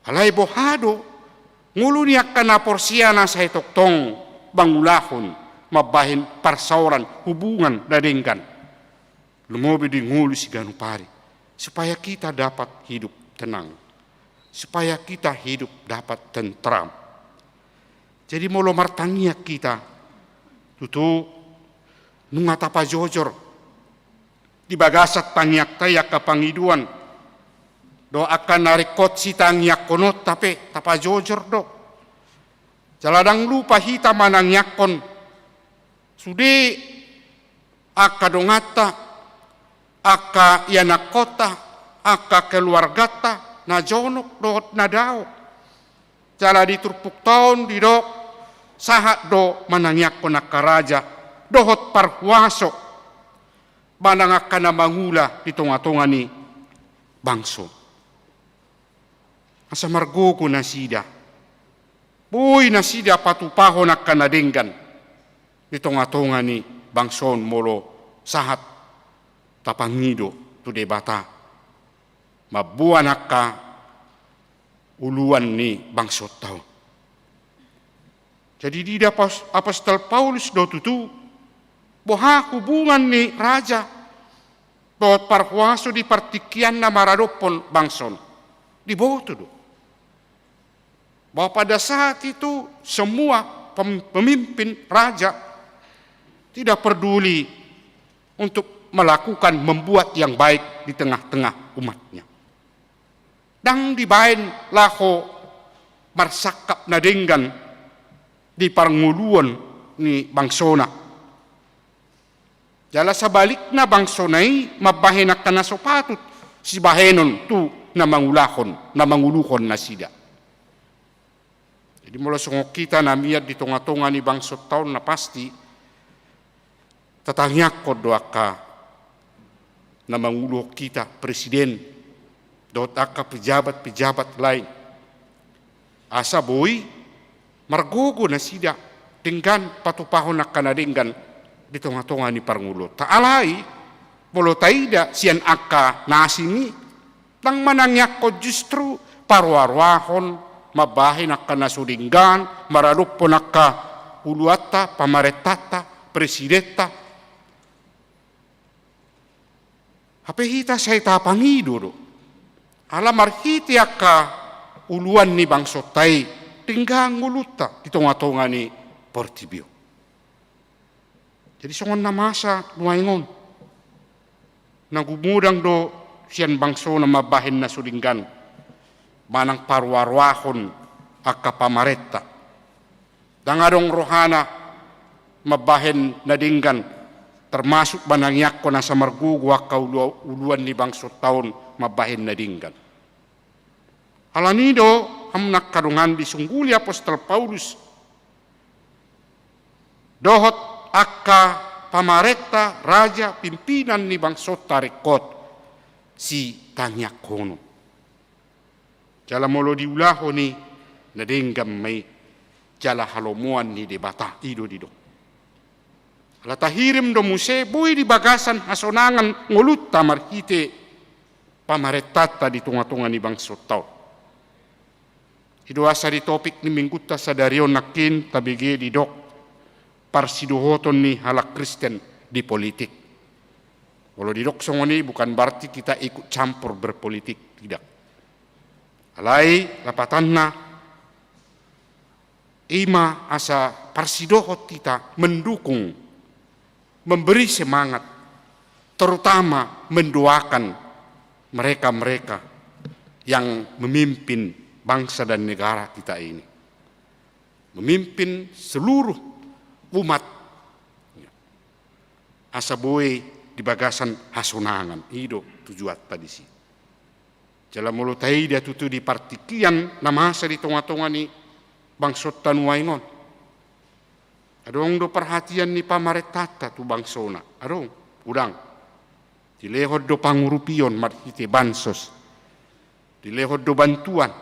Alay bohado, nguluniak ka na porsiya na sa itoktong bangulahon, mabahin parsauran, hubungan dadingkan. Lumobi di ngulu si ganupari, supaya kita dapat hidup tenang, supaya kita hidup dapat tentram. Jadi molo martaniak kita, tutu nunga tapa jojor, di bagasat tangiak tayak kapangiduan, do akan narikot si tangiak konot tapi tapa jojor do. Jaladang lupa hita manangyakon, sudi aka dongata, aka yanakota, aka keluargata, na jonok dohot na dao. Jala diturpuk taon di dok, sahat do manangyakon nakaraja, dohot parhuaso, banang aka na mangula di tonga-tonga ni bangso. Asa margogo na sida, buhay na sida patupahon aka na denggan, di tonga-tonga ni bangson molo sahat tapangido tu debata mabuan aka uluan ni bangsot tao. Jadi di apostol Paulus do tutu boha hubungan ni raja dot parhuaso di partikian na maradopon bangson di boto do. Bahwa pada saat itu semua pemimpin raja tidak peduli untuk melakukan membuat yang baik di tengah-tengah umatnya. Dang dibain laho marsakap na denggan di parnguluan ni bangsona. Jala sabalik na bangsonay mabahinak ka na sopatut si bahenon tu na mangulahon, na manguluhon na sida. Jadi mula sungok kita na miyad di tonga-tonga ni bangsot taon na pasti tatangyak ko doa ka na manguluh kita presiden dot aka pejabat-pejabat lain. Asa boy margogo na sida denggan patupahon na kanadenggan di tonga-tonga ni parngulo. Taalai bolo taida sian aka nasini nang manangyak ko justru parwarwahon mabahin aka nasudinggan maradupon aka uluata pamaretata presidenta. Hapehita sa itapangido do. Alam marhiti aka uluan ni bangsotay tinggang nguluta di tonga-tonga ni Portibio. Jadi songon namasa nuaingon. Nagumudang do siyan bangso na mabahin na sulinggan. Manang parwarwahon aka pamaretta. Dangadong rohana mabahin na dinggan. Termasuk banangyak ko na sa margugo aka uluan ni bangso taon mabahin na dinggan. Alanido am nakkarungan di sungguli apostol Paulus. Dohot aka pamareta raja pimpinan ni bangsot tarikot si tangyak kono. Jala molo diulaho ni nadenggam may jala halomuan ni debata ido dido. Alatahirim do muse boy di bagasan hasonangan ngulut tamarhite pamaretata di tunga-tunga ni bangsot tao. Hido asa di topik ni mingguta sa darion nakin tabige di dok parsiduhoton ni halak Kristen di politik. Kalau di dok songoni bukan berarti kita ikut campur berpolitik, tidak. Alai lapatanna ima asa parsidohot kita mendukung, memberi semangat, terutama mendoakan mereka-mereka yang memimpin bangsa dan negara kita ini. Memimpin seluruh umat. Asa boy di bagasan hasonangan. Ido tujuat tadi sih. Jala mulu tahi dia tutu di partikian namasa di tonga-tonga ni bangsot tanuaingon. Adong do perhatian ni pamaretata tu bangsona. Adong, udang. dilehod do pangurupion marhite bansos, dilehod do bantuan.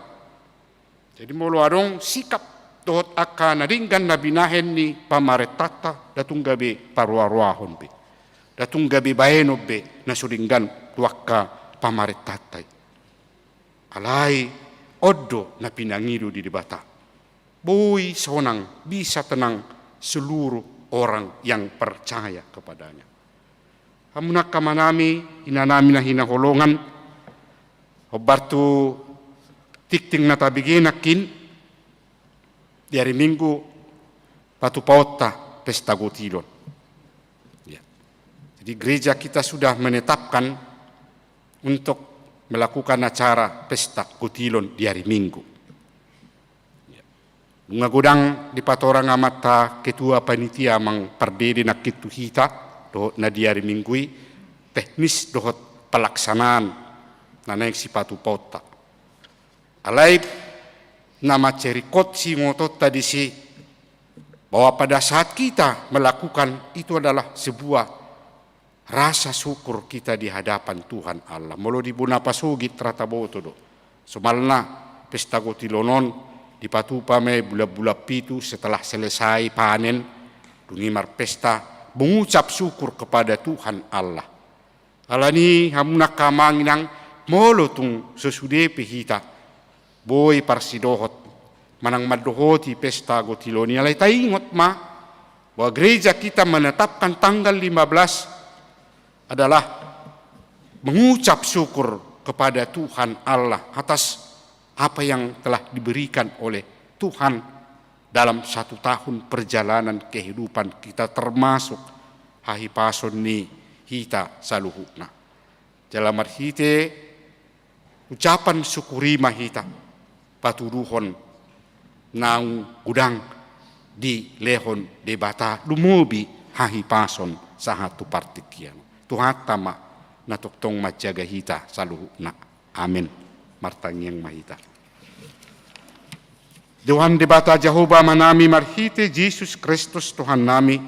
Jadi molo adong sikap dohot akan naringgan na binahen ni pamaretata datung gabi parwaruahon be. Datung gabi baeno be na suringgan tuaka pamaretatay. Alay oddo na pinangido di debata. Boy sonang bisa tenang seluruh orang yang percaya kepadanya. Hamunak kamanami hinanami na hinaholongan obartu tikting na tabigenakin di hari Minggu patu paota pesta gotilon. Ya. Jadi gereja kita sudah menetapkan untuk melakukan acara pesta gotilon di hari Minggu. Ya. Bunga godang di patorang amata ketua panitia mang pardede na kitu hita dohot na di hari Minggui teknis dohot pelaksanaan na naik si patu paota. Alay nama cerikot si ngotot tadi si bahwa pada saat kita melakukan itu adalah sebuah rasa syukur kita di hadapan Tuhan Allah. Molo di buna pasugit trataboto do. Sumalna pesta gotilonon di patupame bula-bula pitu setelah selesai panen dungimar pesta mengucap syukur kepada Tuhan Allah. Alani hamunak kamanginang molo tung sesudepe hita. Boy parsidohot manang madohoti pesta gotiloni alay taingot ma bahwa gereja kita menetapkan tanggal 15 adalah mengucap syukur kepada Tuhan Allah atas apa yang telah diberikan oleh Tuhan dalam 1 tahun perjalanan kehidupan kita termasuk hahipason ni hita saluhukna. Dalam arhite ucapan syukuri mahita patuduhon naung gudang di lehon debata lumobi hahipason sahatu partikian. Tuhatama natuktong majaga hita saluhukna. Amin. Martangyang mahita. Tuhan debata Jehovah manami marhite Jesus Kristus Tuhan nami.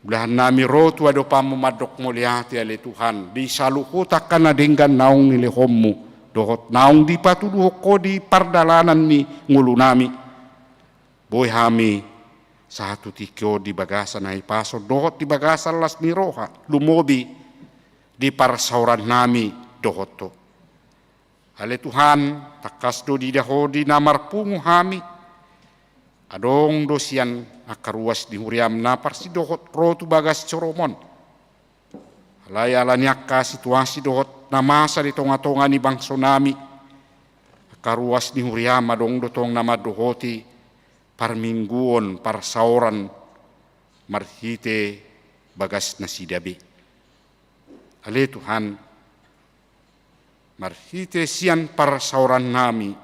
Bulahan nami rotu ado pamumadok muliati ale Tuhan. Di saluhutakan na denggan naung nilehommu. Dohot naung di patuduh ko di pardalanan ni ngulu nami. Boy hami satu tikyo di bagasan ay paso. Dohot di bagasan las ni roha. Lumobi di parsauran nami dohot to. Ale Tuhan takas do di dahodi namar pungu hami. Adong dosian akaruas di huriam na parsi dohot rotu bagas coromon. Alay alanyaka situasi dohot na masa di tonga-tonga ni bangso nami. Karuas ni huriam adong dotong nama dohoti parmingguon parsauran marhite bagas na sidabi. Ale Tuhan marhite sian parsauran nami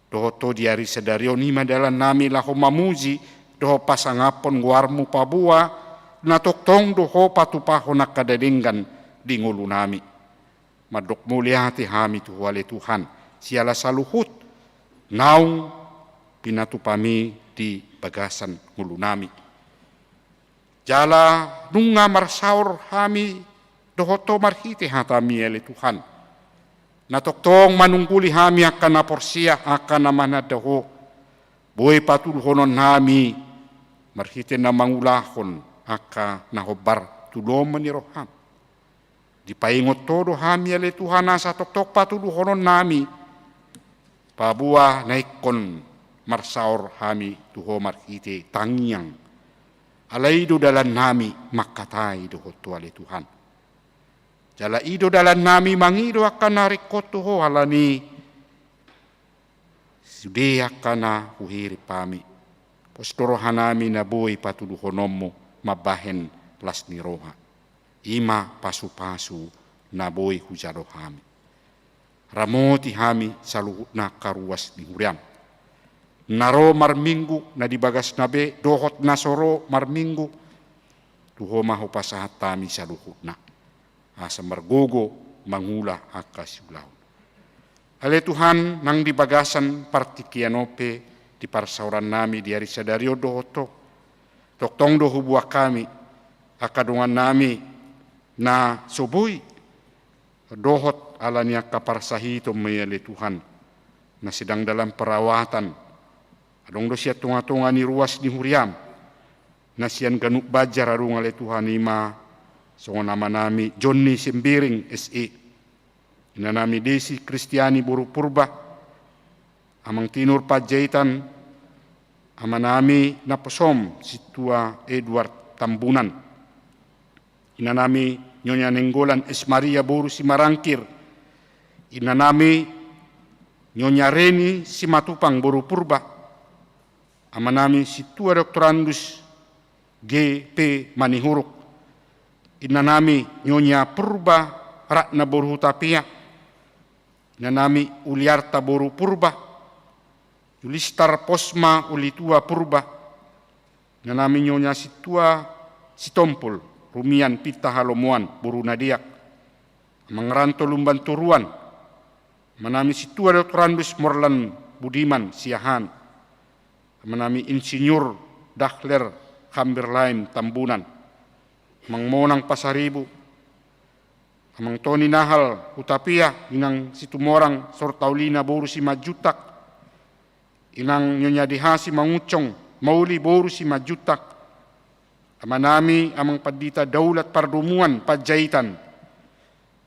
dohoto diari sedario ni madalan nami laho mamuji doho pasangapon guarmu pabua na toktong doho patupahon nakadadinggan di ngulu nami. Madok mulia hati hami tuwale Tuhan. Siala saluhut naung pinatupami di bagasan ngulu nami. Jala nunga marsaur hami dohoto marhite hatami ele Tuhan. Natoktong manungguli hami akan naporsia akan namana doho. Boy patulhonon hami marhite na mangulahon aka nahobar tulom maniroham. Dipaingot todo hami ale Tuhan asa tok-tok patuluhonon nami. Pabua naikon marsaor hami tuho marhite tangyang. Alaido dalan nami makatai doho tuale Tuhan. Jala ido dalan nami mangido akan narikot tuho halani. Sude akan huhiri pami. Postoro hanami na boy patuluhonommo mabahen las ni roha. Ima pasu-pasu na boy hujaro hami. Ramoti hami saluhut na karuas di huriam. Naro marminggu na dibagas nabe dohot nasoro marminggu. Tuho maho pasahat tami saluhut na. Asa margogo mangula akasiulaw. Ale Tuhan nang dibagasan partikianope di parsauran nami di hari sadario dohoto. Toktong doho buah kami akadungan nami na subui dohot alanya kaparsahito mayali Tuhan na sedang dalam perawatan. Adong do siya tunga-tunga ni ruas ni Huriam na siyan ganuk bajar arung ale Tuhan ima so nama nami Johnny Simbiring SE ina nami Desi Kristiani Buru Purba amang tinur pajaitan ama nami naposom situa Edward Tambunan ina nami Nyonya Nenggolan Es Maria Boru Simarangkir ina nami Nyonya Reni Simatupang Boru Purba ama nami situa Doktorandus GP Manihuruk ina nami Nyonya Purba Ratna Boru Hutapia ina nami Uliarta Boru Purba Yulistar Posma Ulitua Purba ina nami Nyonya Situa Sitompul Rumian Pita Halomuan Boru Nadiak Mangranto Lumban Turuan manami Situa Doktorandus Morlan Budiman Siahan manami Insinyur Dahler Hamberlain Tambunan Mang Monang Pasaribu Mang Tony Nahal Utapia inang Situmorang Sortaulina Boru Simajutak inang Nyonya Dihasi Mangucong Mauli Boru Simajutak amanami amang Padita Daulat Pardumuan Pajaitan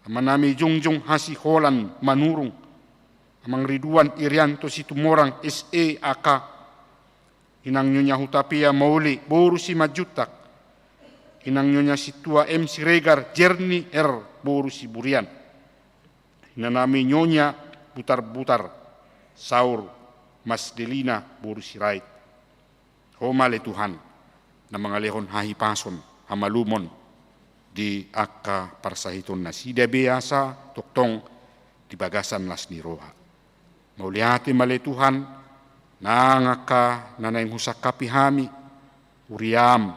amanami Jungjung Hasi Holan Manurung amang Ridwan Irianto Situmorang SE AK inang Nyonya Hutapia Mauli Boru Simajutak inang Nyonya Situa M. Siregar Jerni R. Boru Siburian inanami Nyonya Butar-Butar Saur Mas Delina Boru Sirait Homale Tuhan na mga lehon hahipason hamalumon di akka parsahiton na sida biasa toktong di bagasan las ni roha mauliati male Tuhan nangaka nanayng husakapi hami uriam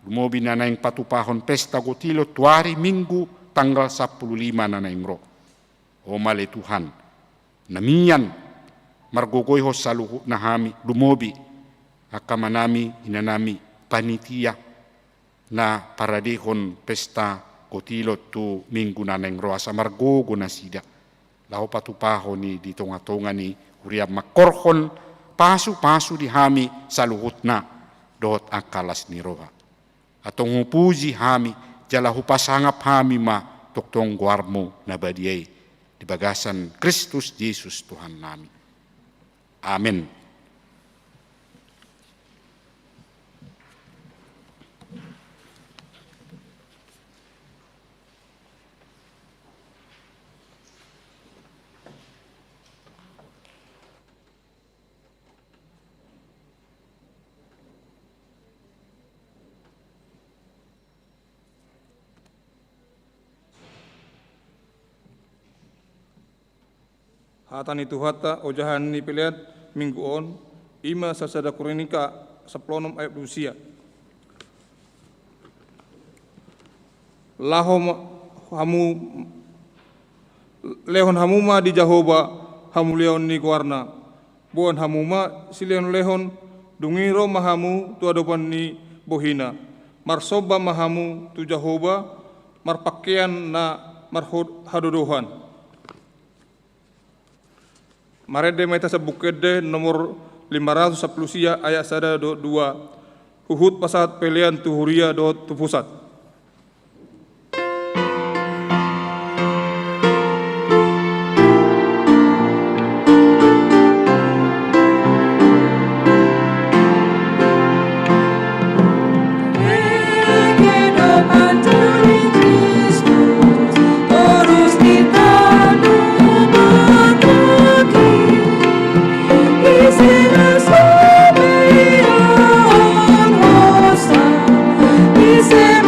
lumobi nanayng patupahon pesta gotilo tuari minggu tanggal 15 nanayng ro o male Tuhan namiyan margogoy ho saluhu na hami lumobi akamanami inanami panitia na paradihon pesta kotilot tu minggu naneng roasa margogo na sida lao patupaho ni di tonga-tonga ni huriab makorhon pasu-pasu di hami sa luhut na dot akalas ni roha atong hupuji hami jala hupasangap hami ma toktong guarmo na badiyay di bagasan Kristus Jesus Tuhan nami. Amen. Hatan itu hata ojahan ni pilihat minggu on ima sasada kurinika seplonom ayat Rusia. Lahom hamu lehon hamuma di Jahoba hamu leon ni kuarna. Buan hamuma sileon lehon dungiro mahamu tu adopan ni bohina. Marsoba mahamu tu Jahoba marpakean na marhod hadodohan. Marede meta sabukede nomor 510 sia ayat sada 2 Uhud pasat pelian tuhuria tu pusat. Dice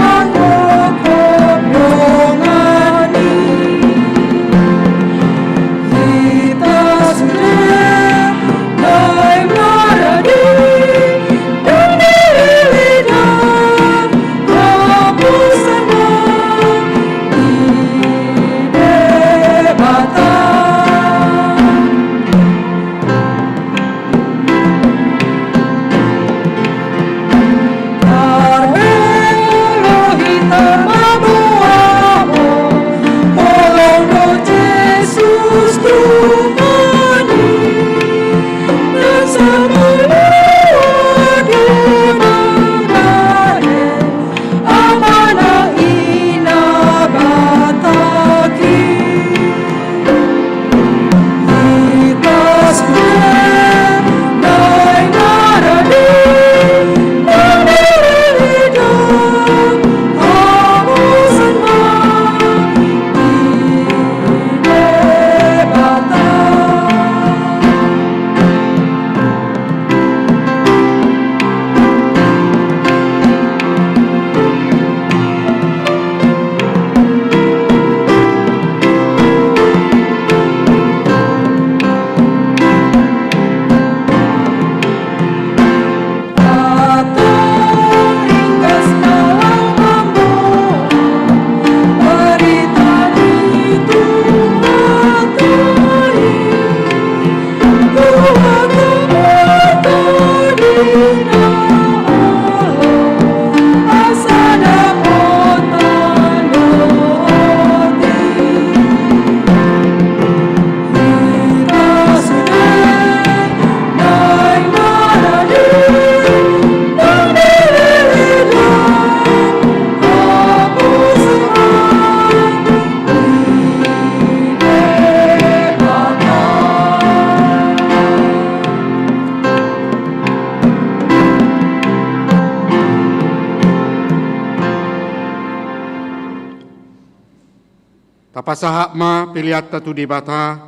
Tapasaha ma pilihat tu debata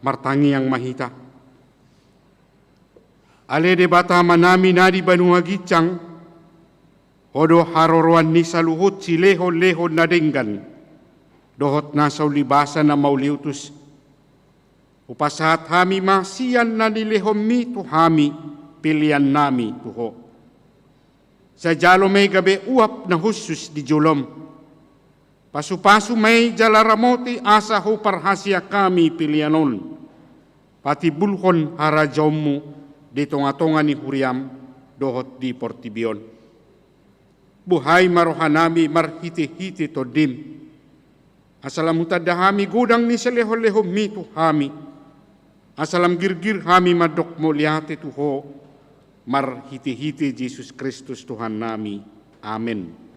martangi yang mahita. Ale debata manami nadi Banua Gicang, hodo haroroan ni saluhut si lehon-lehon na denggan, dohot nasaw libasan na mauliutus. Upasahat hami masiyan na nilehom mi tu hami, pilihan nami tuho. Sa jalo may gabi uap na husus di julom. Pasu-pasu may jalaramoti asa ho parhasya kami pilihanon. Pati bulhon harajawmu di tonga-tonga ni Huriam dohot di Portibion. Buhay marohanami marhiti-hiti to dim. Asalam hami gudang ni saleho-leho mi tu hami. Asalam girgir hami madok mo lihati tuho marhiti-hiti Jesus Kristus Tuhan nami. Amen.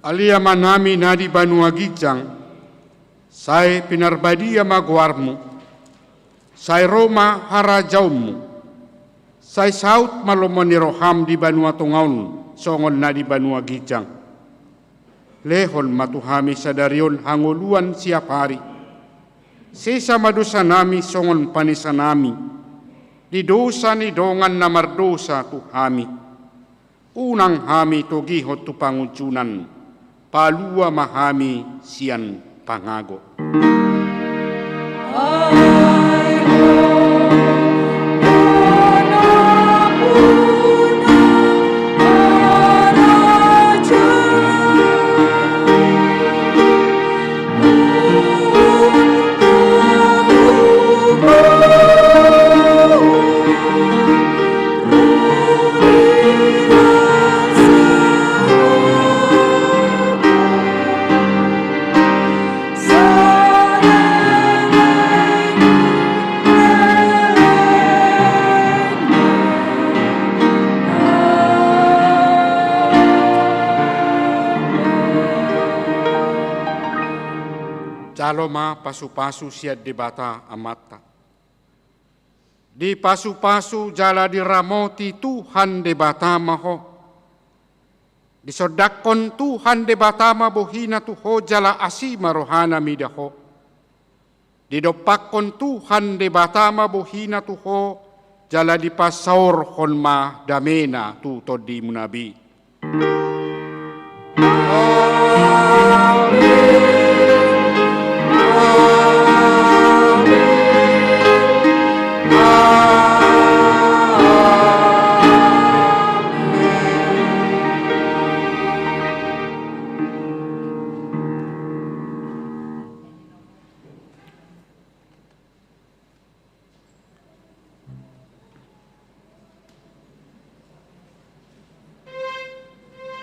Alia manami nadi Banua Gicang, sai pinarbadia magwarmu, sai Roma harajaumu, sai saut malomoni roham di Banua Tungaun, songon nadi Banua Gicang. Lehon matuhami sadarion hanguluan siap hari, sisa madosa nami songon panisanami, di dosa ni dongan namar dosa tu hami, unang hami togihot tu pangucunan, palua mahami sian pangago. Jaloma pasu-pasu siat debata amata. Di pasu-pasu jala diramoti Tuhan debata maho. Disodakon Tuhan debata mabohina tuho jala asima rohana midaho. Didopakon Tuhan debata mabohina tuho jala dipasaur honma damena tu todi munabi.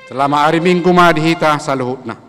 Selama hari Minggu madihita sa luhut na.